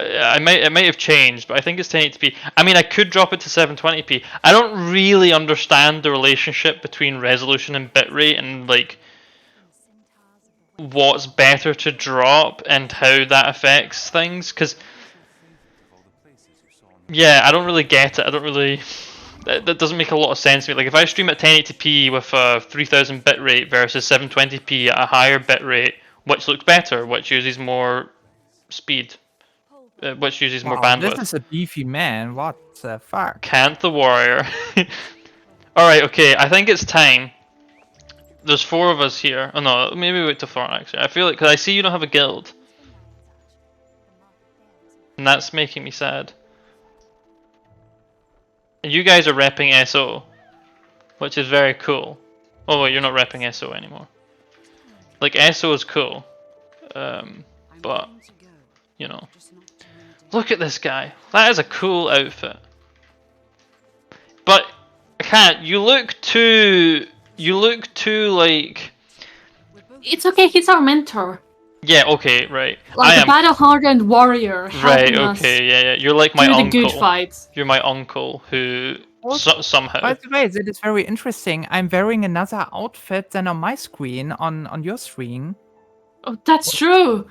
It might have changed, but I think it's 1080p. I mean, I could drop it to 720p. I don't really understand the relationship between resolution and bitrate and like what's better to drop and how that affects things. Because yeah, I don't really get it. I don't really. That doesn't make a lot of sense to me. Like if I stream at 1080p with a 3000 bitrate versus 720p at a higher bitrate, which looks better, which uses more speed, which uses more bandwidth. This is a beefy man. What the fuck? Kant the warrior. Alright, okay, I think it's time. There's 4 of us here. Oh no, maybe wait till 4 actually. I feel like, because I see you don't have a guild. And that's making me sad. And you guys are repping SO, which is very cool. Oh wait, you're not repping SO anymore. Like, SO is cool. But you know, look at this guy. That is a cool outfit. But Kat, you look too like. It's okay. He's our mentor. Yeah. Okay. Right. Like a battle-hardened warrior. Right. Okay. Yeah. You're like my uncle. The good fights. You're my uncle who somehow. By the way, that is very interesting. I'm wearing another outfit than on my screen on your screen. Oh, that's true.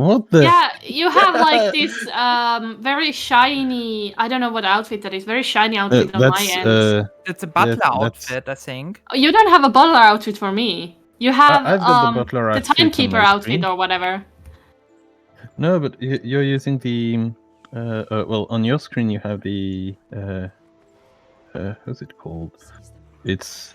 What the? Yeah, you have like this very shiny. I don't know what outfit that is. Very shiny outfit on my end. It's a butler that's- outfit, I think. Oh, you don't have a butler outfit for me. You have I've got the butler the outfit on timekeeper my outfit screen. or whatever. No, but you're using the. Well, on your screen you have the. How's it called? It's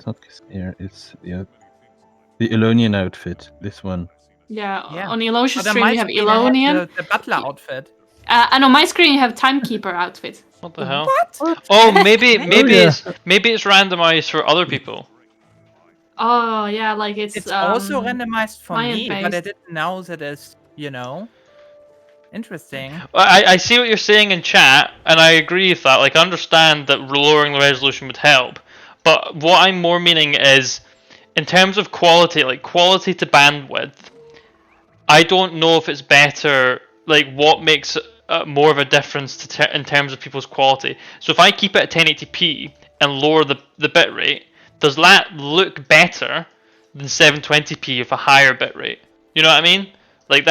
not Kisnir. It's the Elonian outfit. This one. Yeah, Yeah. on Elosia's But on stream my you have screen, I have Elonian. the butler outfit. And on my screen you have timekeeper outfit. What the hell? What? Oh, maybe yeah. maybe it's randomized for other people. Oh yeah, like It's also randomized for client me, but I based. didn't know that it's, interesting. I see what you're saying in chat, and I agree with that. Like, I understand that lowering the resolution would help, but what I'm more meaning is, in terms of quality, like quality to bandwidth, I don't know if it's better. Like, what makes more of a difference in terms of people's quality? So if I keep it at 1080p and lower the bitrate, does that look better than 720p with a higher bitrate? You know what I mean? Like,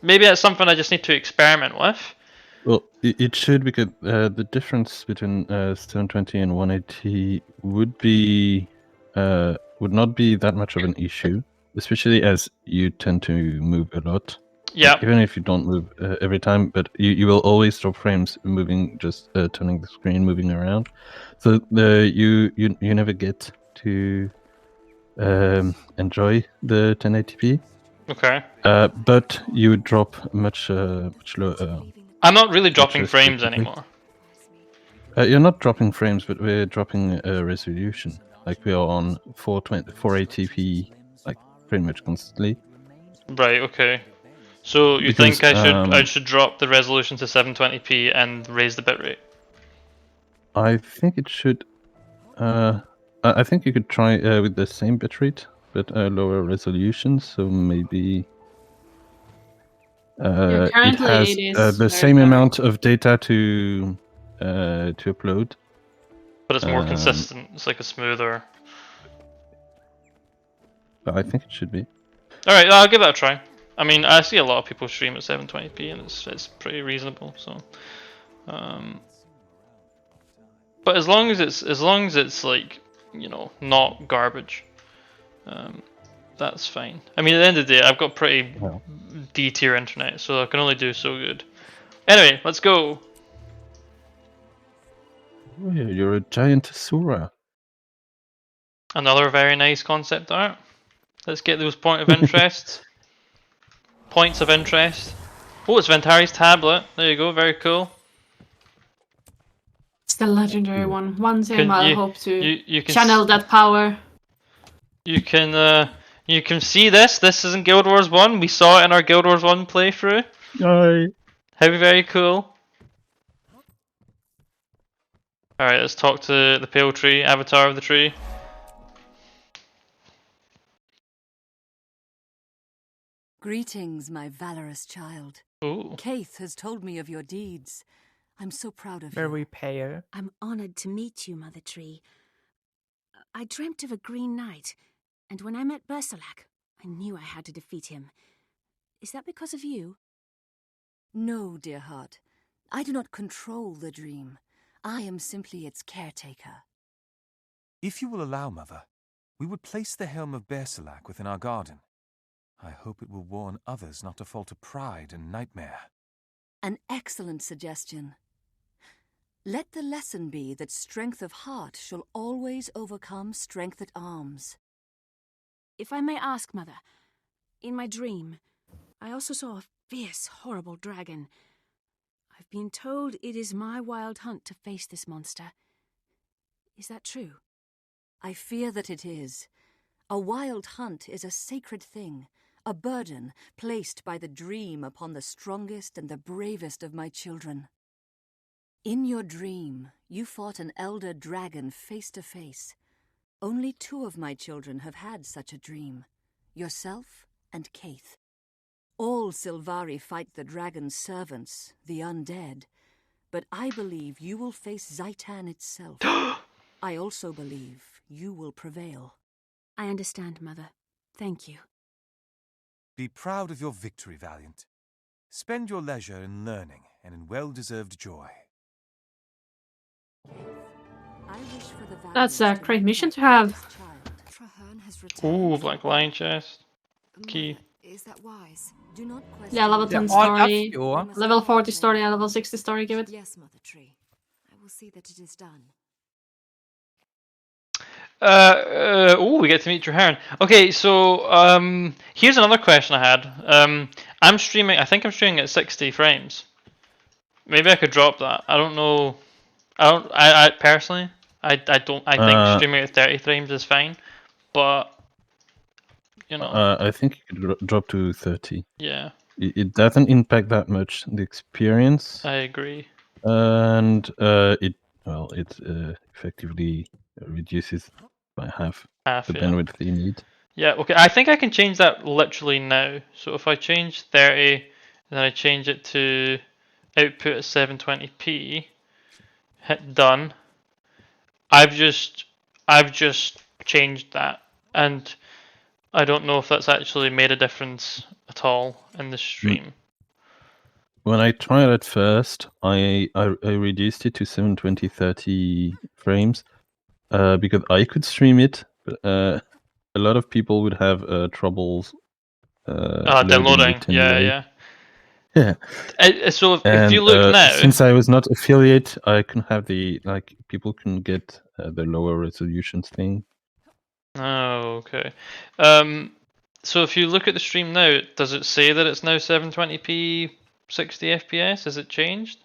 maybe that's something I just need to experiment with. Well, it should, because the difference between 720 and 180 would not be that much of an issue, especially as you tend to move a lot. Yeah. Like, even if you don't move every time, but you will always drop frames moving, just turning the screen, moving around. So you never get to enjoy the 1080p. Okay. But you would drop much lower. I'm not really dropping less frames frequently. anymore. You're not dropping frames, but we're dropping resolution. Like, we are on 480p, like, pretty much constantly. Right. Okay. So you Because, think I should drop the resolution to 720p and raise the bitrate? I think it should. I think you could try with the same bitrate, but lower resolution. So maybe it currently has it is the very same blurry. amount of data to upload. But it's more consistent. It's like a smoother. But I think it should be. All right, I'll give that a try. I mean, I see a lot of people stream at 720p, and it's pretty reasonable. So, but as long as it's like, not garbage, that's fine. I mean, at the end of the day, I've got pretty D tier internet, so I can only do so good. Anyway, let's go. Oh, yeah, you're a giant Asura. Another very nice concept art. Let's get those points of interest. Points of interest. Oh, it's Ventari's tablet. There you go. Very cool. It's the legendary one. One day Can I'll you- hope to you can channel that power. You can see this. This isn't Guild Wars 1. We saw it in our Guild Wars 1 playthrough. Yay. Very cool. Alright, let's talk to the pale tree, avatar of the tree. Greetings, my valorous child. Ooh. Keith has told me of your deeds. I'm so proud of you. Very pale. I'm honored to meet you, Mother Tree. I dreamt of a Green Knight, and when I met Bersalak, I knew I had to defeat him. Is that because of you? No, dear heart. I do not control the dream. I am simply its caretaker. If you will allow, Mother, we would place the helm of Bersalak within our garden. I hope it will warn others not to fall to pride and nightmare. An excellent suggestion. Let the lesson be that strength of heart shall always overcome strength at arms. If I may ask, Mother, in my dream, I also saw a fierce, horrible dragon. I've been told it is my wild hunt to face this monster. Is that true? I fear that it is. A wild hunt is a sacred thing, a burden placed by the dream upon the strongest and the bravest of my children. In your dream, you fought an elder dragon face to face. Only 2 of my children have had such a dream, yourself and Keith. All Sylvari fight the dragon's servants, the undead, but I believe you will face Zhaitan itself. I also believe you will prevail. I understand, Mother. Thank you. Be proud of your victory, Valiant. Spend your leisure in learning and in well-deserved joy. I wish for the That's a Valiant to great look mission like to have. this child. Traherne has returned. Ooh, Black Lion chest. Key. Is that wise? Do not question. Yeah, level They're 10 all up story, you. We must level all 40 make story, it. and level 60 story, give it. Yes, Mother Tree. I will see that it is done. We get to meet Traherne. Okay, so here's another question I had. I'm streaming. I think I'm streaming at 60 frames. Maybe I could drop that. I don't know. I personally, I don't. I think streaming at 30 frames is fine, but you know. I think you could drop to 30. Yeah. It doesn't impact that much the experience. I agree. And it effectively reduces by half Half, the yeah. bandwidth you need. Yeah, okay. I think I can change that literally now. So if I change 30, and then I change it to output at 720p, hit done. I've just changed that, and I don't know if that's actually made a difference at all in the stream. When I tried it first, I reduced it to 720 30 frames because I could stream it, but a lot of people would have troubles downloading. it anyway. Yeah. So if And, you look now, since I was not affiliate, I can have the people can get the lower resolutions thing. Oh, okay. So if you look at the stream now, does it say that it's now 720p 60 FPS? Has it changed?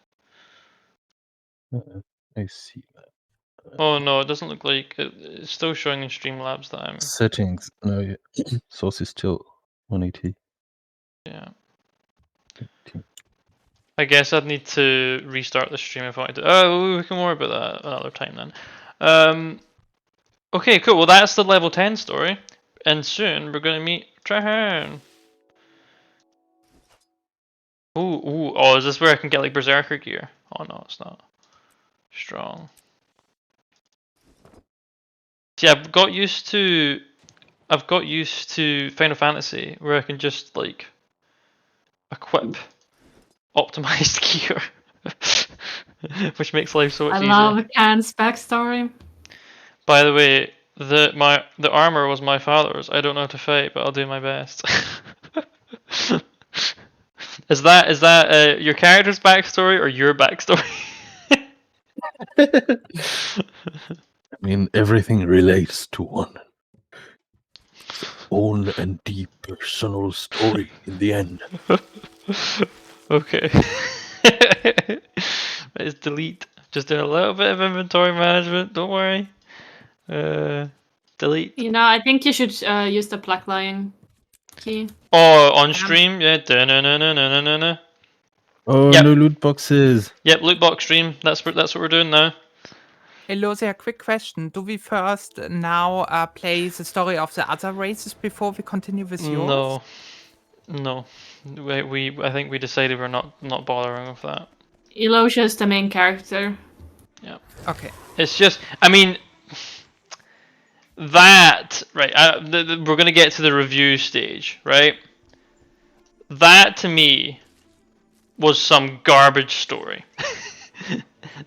I see that. Oh no, it doesn't look like it's still showing in Streamlabs that I'm. Settings. No, yeah. Source is still 180. Yeah. I guess I'd need to restart the stream if I wanted to. Oh, we can worry about that another time then. Okay, cool. Well, that's the level 10 story, and soon we're going to meet Traherne. Oh, is this where I can get like Berserker gear? Oh no, it's not. Strong. See, I've got used to Final Fantasy where I can just like equip optimized gear, which makes life so much easier. I love Khan's backstory. By the way, the armor was my father's. I don't know how to fight, but I'll do my best. Is that your character's backstory or your backstory? I mean, everything relates to one. Own and deep personal story in the end. Okay. Let's delete. Just doing a little bit of inventory management. Don't worry. Delete. You know, I think you should use the Black Lion key. Oh, on stream, yeah. Da-na-na-na-na-na-na. Oh, Yep. no loot boxes. Yep, loot box stream. That's what we're doing now. Hey, Lozia, quick question. Do we first now play the story of the other races before we continue with yours? No. I think we decided we're not bothering with that. Elosia is the main character. Yeah. Okay. It's just, I mean, that right. We're gonna get to the review stage, right? That to me was some garbage story.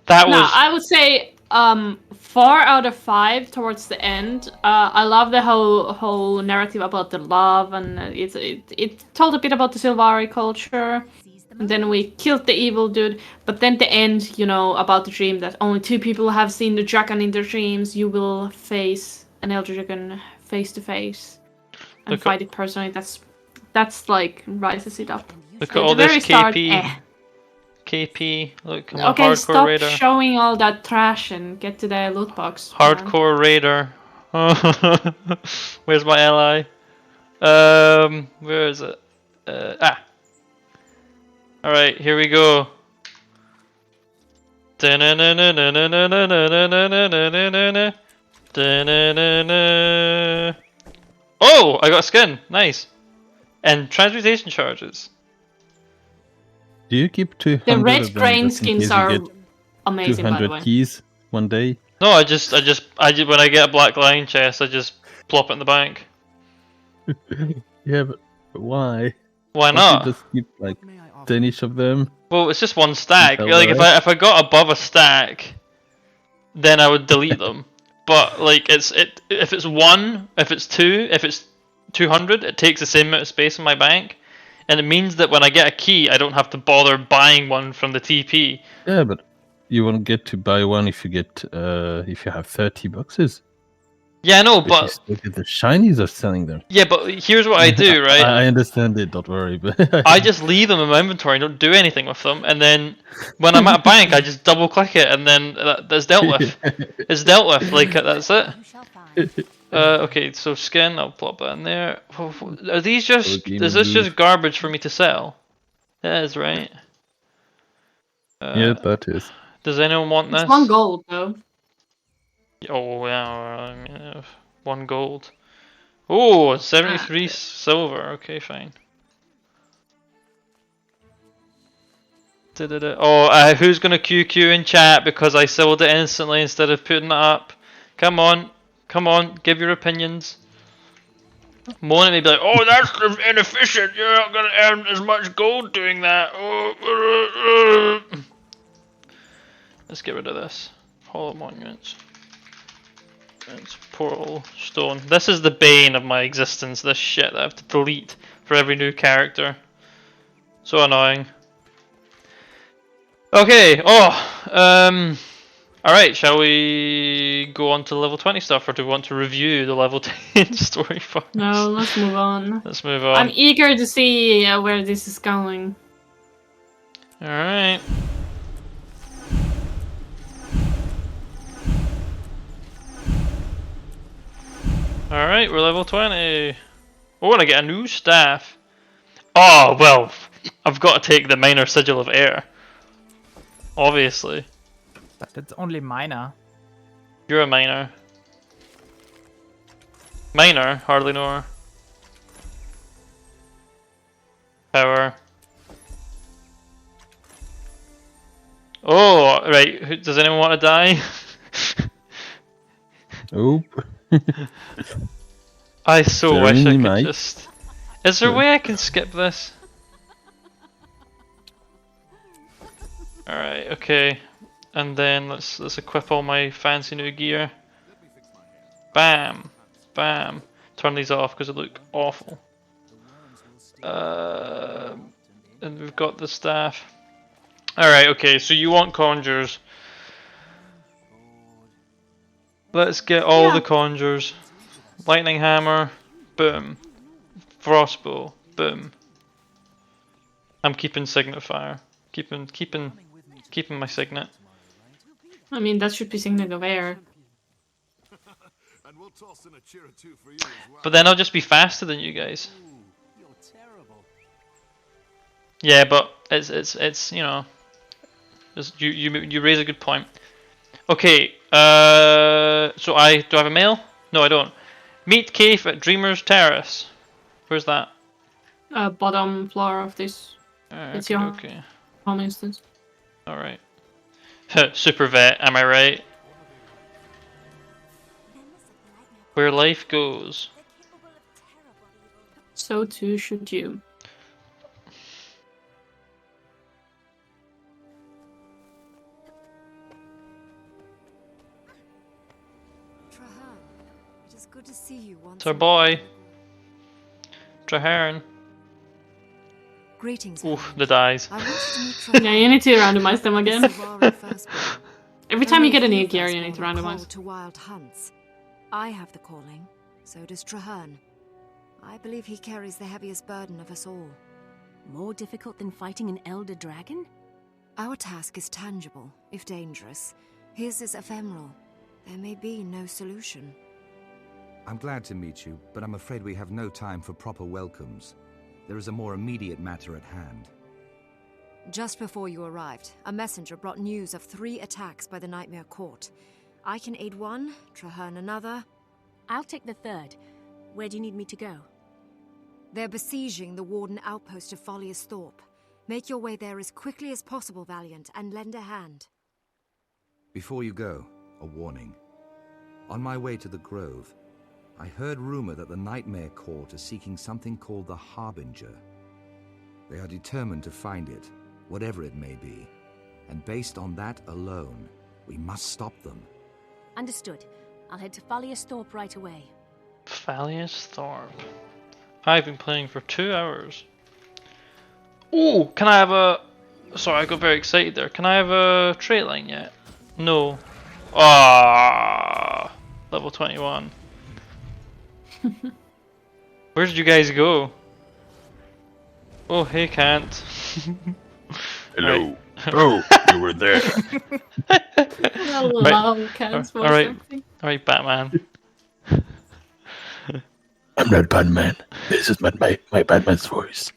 I would say 4 out of 5 towards the end. I love the whole narrative about the love, and it told a bit about the Sylvari culture. And then we killed the evil dude, but then the end, you know, about the dream that only 2 people have seen the dragon in their dreams. You will face an elder dragon face to face and fight it personally. That's like rises it up. Look at all this KP. Start, KP, look, I'm okay, a hardcore stop raider. showing all that trash and get to the loot box. Hardcore raider. Where's my ally? Where is it? Alright, here we go. Oh, I got a skin. Nice. And transmutation charges. Do you keep 200 The red of them grain just in skins case you are get amazing, by the 200 way. keys one day? No, I just when I get a Black Lion chest, I just plop it in the bank. Yeah, but Why? Why Can't not? you just keep like 10 each of them? Well, it's just one stack. Tell Like the if I got above a stack, then I would delete them. But like if it's one, if it's two, if it's 200, it takes the same amount of space in my bank, and it means that when I get a key, I don't have to bother buying one from the TP. Yeah, but you won't get to buy one if you get if you have 30 boxes. Yeah, I know, But you but still get the shinies are selling them. yeah, but here's what I do, right? I understand it. Don't worry. But I just leave them in my inventory, don't do anything with them, and then when I'm at a bank, I just double click it, and then that's dealt with. It's dealt with. Like that's it. Okay, so skin, I'll plop that in there. Are these just? Is this just garbage for me to sell? It is, right? Yeah, that is. Does anyone want this? It's 1 gold though. Oh yeah, I mean, 1 gold. Oh, 73 silver. Okay, fine. Oh, who's gonna QQ in chat because I sold it instantly instead of putting it up? Come on, give your opinions. Moan at me, be like, "Oh, that's inefficient. You're not gonna earn as much gold doing that." Oh, let's get rid of this. Hollow monuments. It's portal stone. This is the bane of my existence. This shit that I have to delete for every new character. So annoying. Okay. Alright, shall we go on to level 20 stuff, or do we want to review the level 10 story part? No, let's move on. Let's move on. I'm eager to see where this is going. Alright. Alright, we're level 20. Oh, and I get a new staff. Oh, well, I've got to take the minor sigil of air. Obviously. But it's only minor. You're a minor. Minor? Hardly know her. Power. Oh, right. Does anyone want to die? Oop. I so wish I could might. just... Is there a way I can skip this? Alright, okay. And then let's equip all my fancy new gear. Bam! Bam! Turn these off because they look awful. And we've got the staff. Alright, okay, so you want conjures. Let's get all the conjures. Lightning hammer, boom. Frostbow, boom. I'm keeping signifier. Keeping my signet. I mean, that should be signet of air. But then I'll just be faster than you guys. Yeah, but it's you know, you raise a good point. Okay, so do I have a mail? No, I don't. Meet Keith at Dreamer's Terrace. Where's that? Bottom floor of this. It's Okay, your okay. home instance. Alright. Super vet, am I right? Where life goes. So too should you. Trahan, it is good to see you once It's our more. boy. Trahan. Greetings. Oof, the dies. I wanted to meet Trahan. Yeah, you need to randomize them again. Savari Firstborn. Every time you get a Only new few gear, you need to Firstborn randomize. called to wild hunts. I have the calling, so does Trahan. I believe he carries the heaviest burden of us all. More difficult than fighting an elder dragon? Our task is tangible, if dangerous. His is ephemeral. There may be no solution. I'm glad to meet you, but I'm afraid we have no time for proper welcomes. There is a more immediate matter at hand. Just before you arrived, a messenger brought news of 3 attacks by the Nightmare Court. I can aid one, Trahan another. I'll take the third. Where do you need me to go? They're besieging the Warden outpost of Folius Thorpe. Make your way there as quickly as possible, Valiant, and lend a hand. Before you go, a warning. On my way to the Grove, I heard rumor that the Nightmare Court is seeking something called the Harbinger. They are determined to find it, whatever it may be. And based on that alone, we must stop them. Understood. I'll head to Fallius Thorpe right away. Fallius Thorpe. I've been playing for 2 hours. Oh, can I have a... Sorry, I got very excited there. Can I have a trait line yet? No. Ah, level 21. Where did you guys go? Oh, hey, Kant. Hello. Oh, you were there. I love Kant's voice acting. Alright, Batman. I'm not Batman. This is my Batman's voice.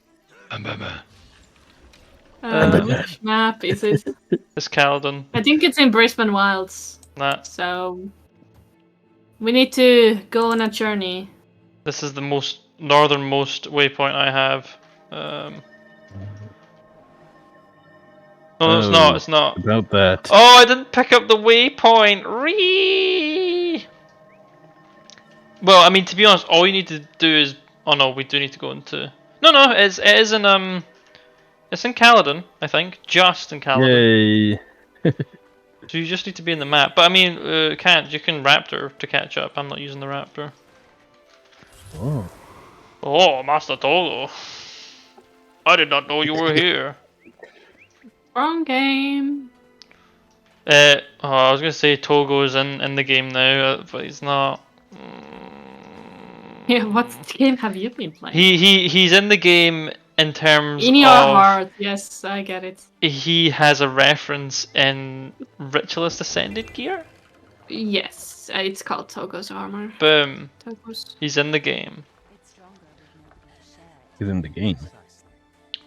I'm Batman. Which map is it? It's Caledon. I think it's in Brisbane Wilds. Nah. So we need to go on a journey. This is the most northernmost waypoint I have. No, it's not. It's not. About that. Oh, I didn't pick up the waypoint. Ree. Well, I mean, to be honest, all you need to do is. Oh no, we do need to go into. No, it is in It's in Caledon, I think. Just in Caledon. Yay. So you just need to be in the map. But I mean, you can Raptor to catch up. I'm not using the Raptor. Oh. Oh, Master Togo. I did not know you were here. Wrong game. I was gonna say Togo's in the game now, but he's not. Yeah, what game have you been playing? He's in the game in terms in your of heart. Yes, I get it. He has a reference in Ritualist Ascended gear. Yes, it's called Togo's armor. Boom. Togo's. He's in the game. He's in the game.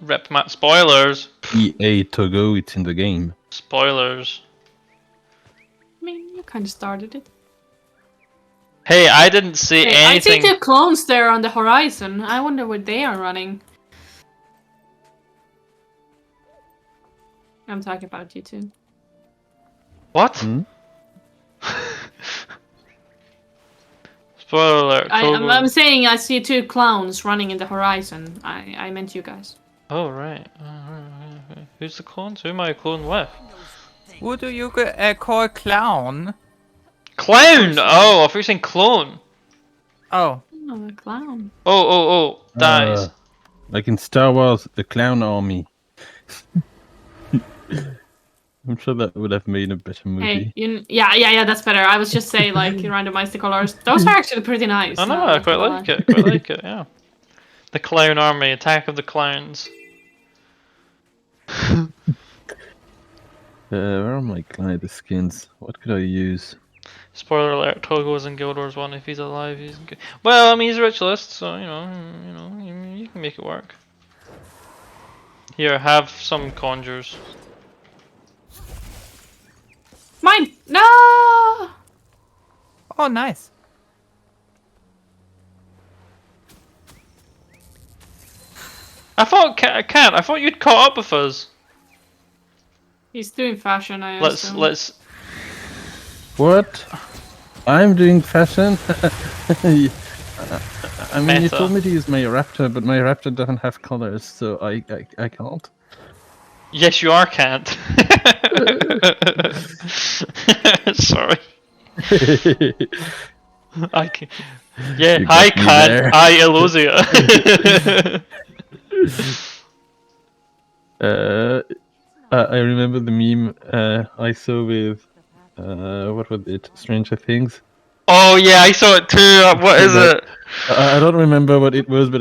Rip map spoilers. EA Togo, it's in the game. Spoilers. I mean, you kind of started it. Hey, I didn't say anything. I see two clones there on the horizon. I wonder what they are running. I'm talking about you two. What? Spoiler alert. I'm saying I see two clowns running in the horizon. I meant you guys. Oh, right. Who's the clones? Who am I a clone with? Who do you call clown? Clown! Oh, I thought you were saying clone. Oh. Oh, the clown. Oh, dies. Like in Star Wars, the Clown Army. I'm sure that would have made a better movie. Hey, yeah, that's better. I was just saying, like, you randomize the colors. Those are actually pretty nice. I know, I quite like it. Yeah. The Clown Army, Attack of the Clowns. Where are my glider skins? What could I use? Spoiler alert: Togo is in Guild Wars 1. If he's alive, he's in good. Well, I mean, he's a ritualist, so you can make it work. Here, have some conjures. Mine! No! Oh, nice. I thought I thought you'd caught up with us. He's doing fashion. Let's. What? I'm doing fashion? I mean, you told me to use my Raptor, but my Raptor doesn't have colors, so I can't. Yes, you are, can't. Sorry. I can. Yeah, I can't. I Elosia. I remember the meme I saw with what was it? Stranger Things. Oh yeah, I saw it too. What is it? I don't remember what it was, but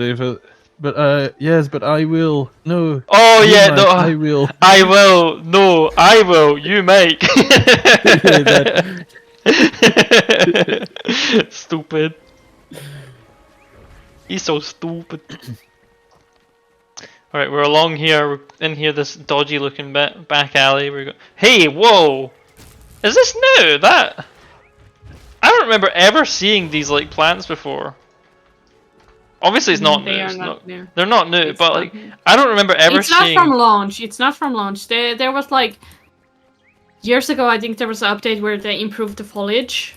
yes, but I will. No. Oh yeah, no. I will. I will. No, I will. You make. Stupid. He's so stupid. Alright, we're along here. We're in here, this dodgy looking back alley. Hey, whoa! Is this new? I don't remember ever seeing these like plants before. Obviously, it's not new. New. They're not new, but like I don't remember ever seeing. It's not from launch. It's not from launch. There was like years ago. I think there was an update where they improved the foliage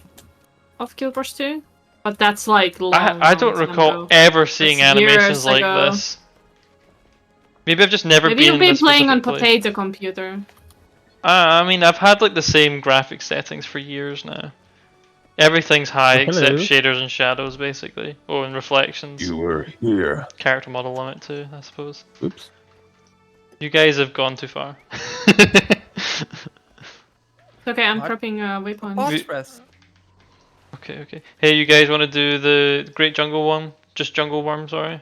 of Guild Wars 2. But that's like long. I don't long time recall ago. ever seeing That's animations years like ago. this. Maybe I've just never Maybe been you've in been this playing on specific place. potato computer. I mean, I've had like the same graphic settings for years now. Everything's high Oh, except hello. shaders and shadows, basically. Oh, and reflections. You were here. Character model limit too, I suppose. Oops. You guys have gone too far. Okay, I'm What? prepping a waypoint. Phosphorus. Okay. Hey, you guys want to do the Great Jungle Worm? Just Jungle Worm, sorry.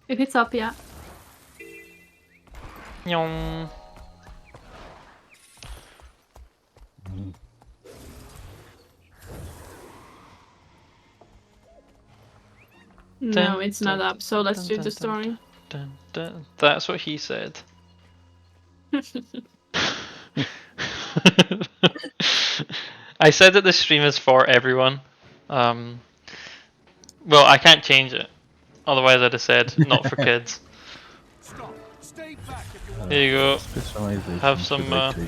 If it's up, yeah. Nyong. No, it's not up, so let's do the story. Dun, dun. That's what he said. I said that the stream is for everyone. Well, I can't change it. Otherwise, I'd have said not for kids. Here you go. Specialization Have some. should I take?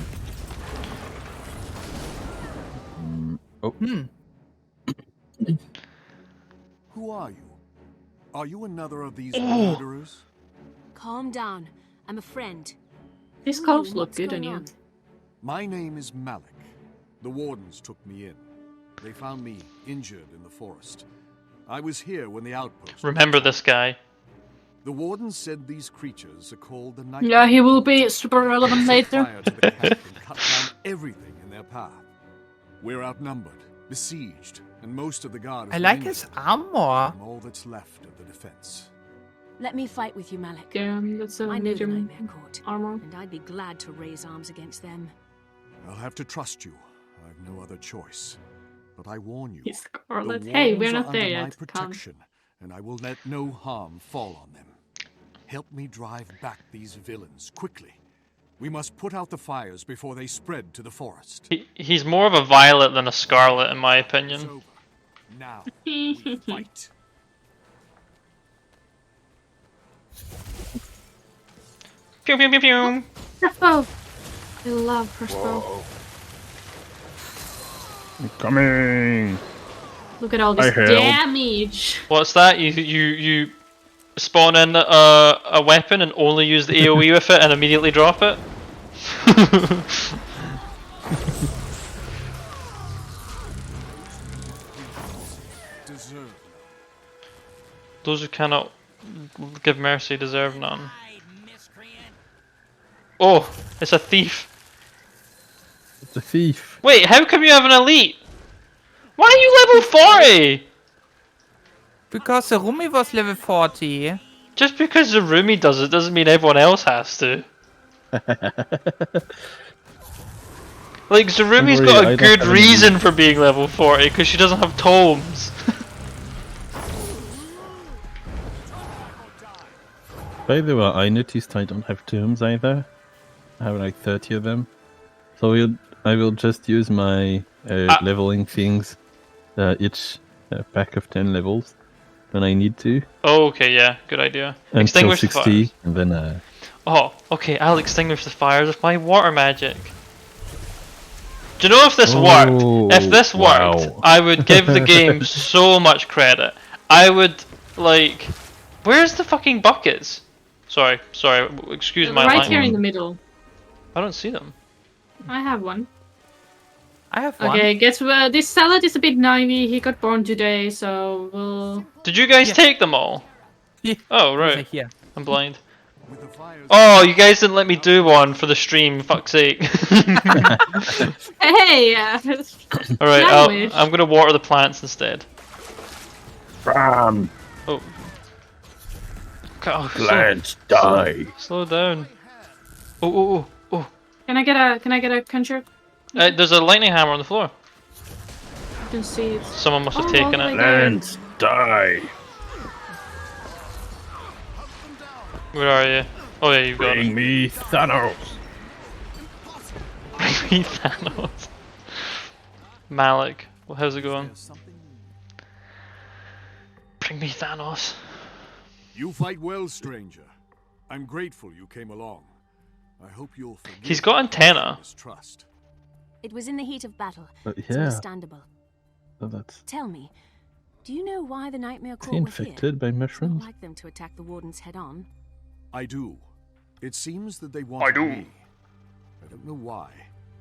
Oh. Who are you? Are you another of these Oh. murderers? Calm down. I'm a friend. These Who are clothes you? look What's good on going you. on? My name is Malik. The wardens took me in. They found me injured in the forest. I was here when the outpost was Remember attacked. this guy. The wardens said these creatures are called the Night. Yeah, he will be super relevant Set later. fire to the camp and cut down everything in their path. We're outnumbered, besieged, and most of the guard. I have like been his injured. armor. I'm all that's left of the defense. Let me fight with you, Malik. Damn, that's a I know the major Nightmare Court, armor. and I'd be glad to raise arms against them. I'll have to trust you. I've no other choice. But I warn you. He's Scarlet. the Hey, we're wardens not are there under yet. my Calm. protection, and I will let no harm fall on them. Help me drive back these villains quickly. We must put out the fires before they spread to the forest. He's more of a violet than a scarlet, in my It's opinion. over. Now we fight. Pew pew pew pew. Crossbow. I love crossbow. Coming. Look at all I this help. damage. What's that? You spawn in a weapon and only use the AoE with it and immediately drop it? Deserve. Those who cannot give mercy deserve none. Oh, it's a thief. It's a thief. Wait, how come you have an elite? Why are you level 40? Because the Rumi was level 40. Just because Zarumi does it doesn't mean everyone else has to. Like, Zarumi's Don't worry, got I a don't good have any reason for being level 40, because she doesn't have tomes. By the way, I noticed I don't have tombs either. I have like 30 of them. So I will just use my leveling things, each pack of 10 levels when I need to. Oh, okay, yeah, good idea. Until Extinguish the 60, fires. and then... Oh, okay, I'll extinguish the fires with my water magic. Do you know if this worked? If this worked, wow. I would give the game so much credit. I would, like... Where's the fucking buckets? Sorry, excuse my Right language. here in the middle. I don't see them. I have one. I have one. Okay, guess what? This salad is a bit naive. He got born today, so we'll. Did you guys take them all? Yeah. Oh, right. Here. I'm blind. Oh, you guys didn't let me do one for the stream, fuck's sake. Hey! Alright, Language. I'm gonna water the plants instead. Bam! Oh. God, Plants die. Slow down. Oh. Can I get a conjure? There's a lightning hammer on the floor. I can see it. Someone must have Oh, taken my it. God. Plants die. Where are you? Oh yeah, you've got Bring it. me Thanos. Bring me Thanos. Malik, well, how's it going? Bring me Thanos. You fight well, stranger. I'm grateful you came along. I hope you'll forgive He's got antenna. mistrust. It was in the heat of battle. But It's yeah. understandable. Oh, that's... Tell me, Do you know why the Nightmare Is he Court were here? infected by It's not mushrooms? like them to attack the Wardens head on. I do. It seems that they wanted me. I don't know why.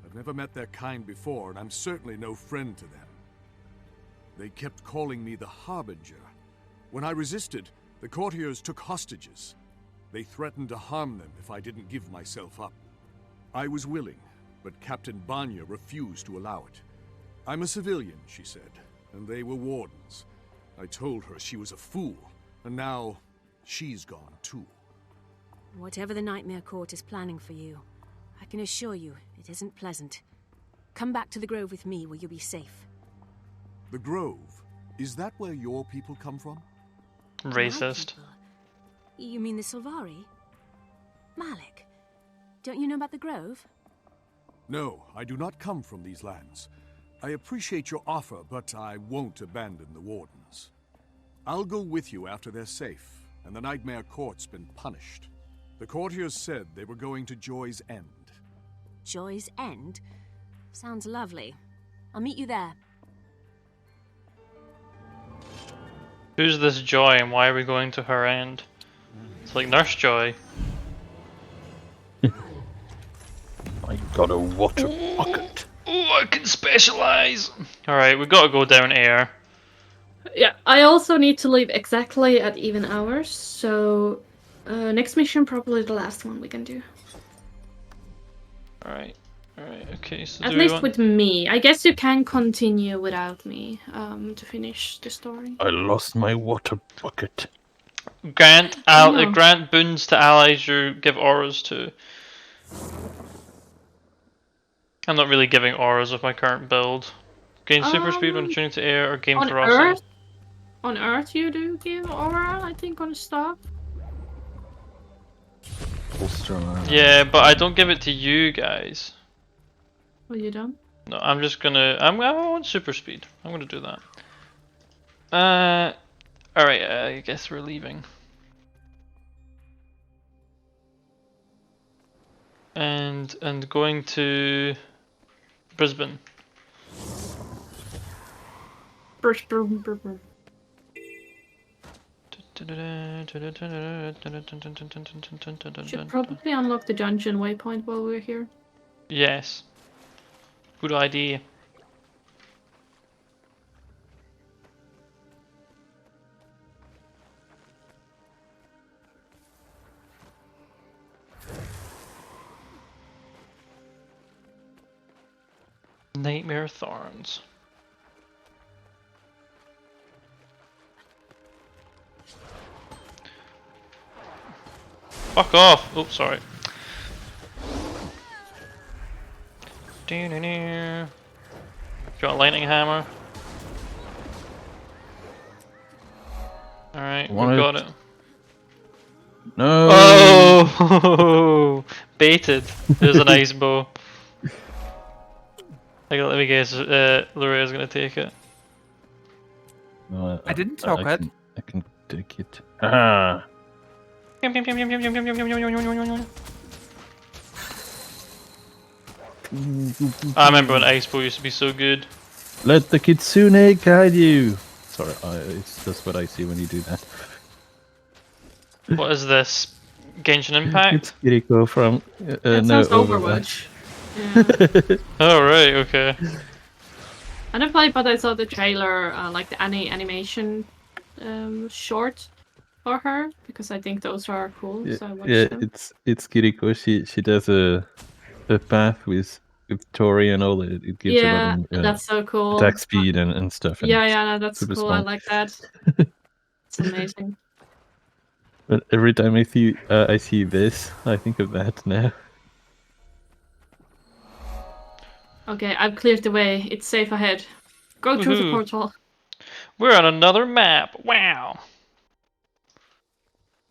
I've never met their kind before, and I'm certainly no friend to them. They kept calling me the Harbinger. When I resisted, the courtiers took hostages. They threatened to harm them if I didn't give myself up. I was willing, but Captain Banya refused to allow it. I'm a civilian, she said, and they were wardens. I told her she was a fool, and now she's gone too. Whatever the Nightmare Court is planning for you, I can assure you it isn't pleasant. Come back to the Grove with me where you'll be safe. The Grove? Is that where your people come from? Racist. You mean the Sylvari? Malik, don't you know about the Grove? No, I do not come from these lands. I appreciate your offer, but I won't abandon the Wardens. I'll go with you after they're safe, and the Nightmare Court's been punished. The courtiers said they were going to Joy's End. Joy's End? Sounds lovely. I'll meet you there. Who's this Joy and why are we going to her end? It's like Nurse Joy. I got a water bucket. Oh, I can specialize! Alright, we gotta go down air. Yeah, I also need to leave exactly at even hours, so next mission probably the last one we can do. Alright, okay, so At do we least want... with me. I guess you can continue without me to finish the story. I lost my water bucket. Grant, No. grant boons to allies you give auras to. I'm not really giving auras with my current build. Gain super speed when tuning to air or gain On ferocity. Earth? On Earth you do give aura, I think, on stuff. Yeah, but I don't give it to you guys. Well, you don't? No, I'm just gonna... I want super speed. I'm gonna do that. Alright, I guess we're leaving. And going to Brisbane. Should probably unlock the dungeon waypoint while we're here. Yes. Good idea. Nightmare Thorns. Fuck off! Oops, sorry. Do you want a lightning hammer? Alright, we Want got it? it. No! Oh! Baited. There's an ice bow. Let me guess, Luria's gonna take it. No, I didn't talk it. I can take it. Ah! I remember when ice bow used to be so good. Let the kitsune guide you! Sorry, it's just what I see when you do that. What is this? Genshin Impact? It's Kiriko from That no, sounds Overwatch. Yeah. Oh, right, okay. I don't play, but I saw the trailer, like the animation short for her, because I think those are cool, Yeah, so I watched yeah, them. it's Kiriko. She does a path with Tori and all. It gives Yeah, a lot of that's so cool. attack speed and stuff. And Yeah, it's yeah, no, that's super cool. I smart. like that. It's amazing. But every time I see this, I think of that now. Okay, I've cleared the way. It's safe ahead. Go through the Woohoo. portal. We're on another map. Wow.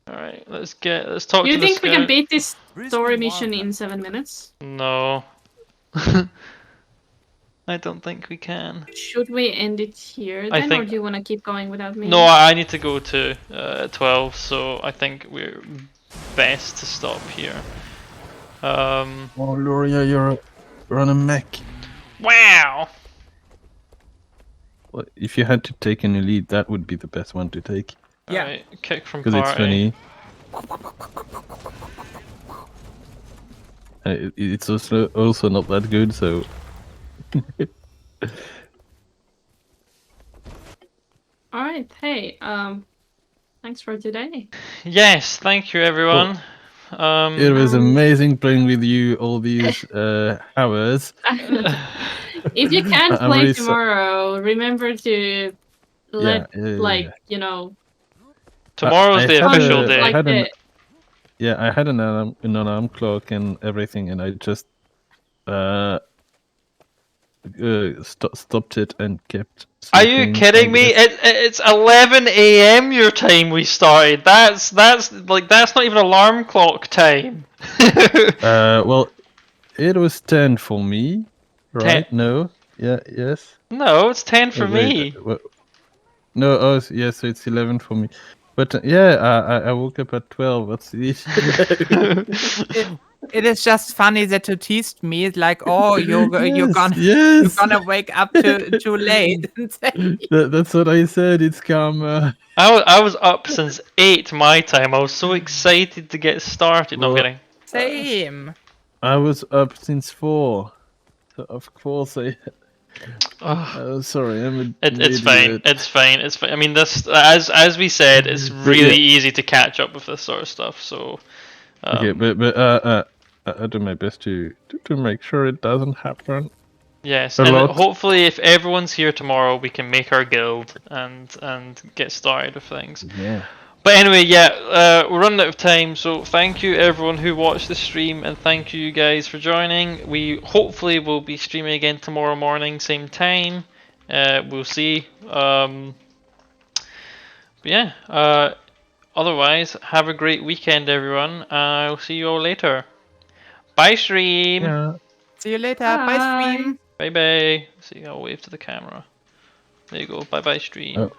Alright, let's talk Do you to the think we can scout. beat this story mission in 7 minutes? No. I don't think we can. Should we end it here I then, or think- do you want to keep going without me? No, I need to go to 12, so I think we're best to stop here. Oh, Luria, you're on a mech. Wow! if you had to take an elite, that would be the best one to take. Yeah. Alright, kick from Because it's party. funny. It's also not that good, so. All right. Hey. Thanks for today. Yes, thank you everyone. It was amazing playing with you all these hours. If you can't I'm play really tomorrow, remember to let yeah. you know. Tomorrow's the official day. I had an alarm clock and everything, and I just stopped it and kept. Are you kidding me? It's 11 a.m. your time we started. That's not even alarm clock time. Well, it was 10 for me, right? 10? No, yes. No, it's 10 for me. No, yes, so it's 11 for me. But I woke up at 12. What's the issue? It is just funny that you teased me. It's like, oh, you're gonna wake up too late. That's what I said. It's karma. I was up since 8 my time. I was so excited to get started. No, I'm kidding. Same. I was up since 4. So of course I. Sorry, It's fine. It's fine. It's fine. I mean, this as we said, it's really easy to catch up with this sort of stuff. So. Okay, but I do my best to make sure it doesn't happen. Yes, and hopefully, if everyone's here tomorrow, we can make our guild and get started with things. Yeah. But anyway, we're running out of time, so thank you everyone who watched the stream, and thank you guys for joining. We hopefully will be streaming again tomorrow morning, same time. We'll see. Otherwise, have a great weekend, everyone. I'll see you all later. Bye, stream. Yeah. See you later. Bye, stream. Bye, bye. See, I'll wave to the camera. There you go. Bye, bye, stream. Oh.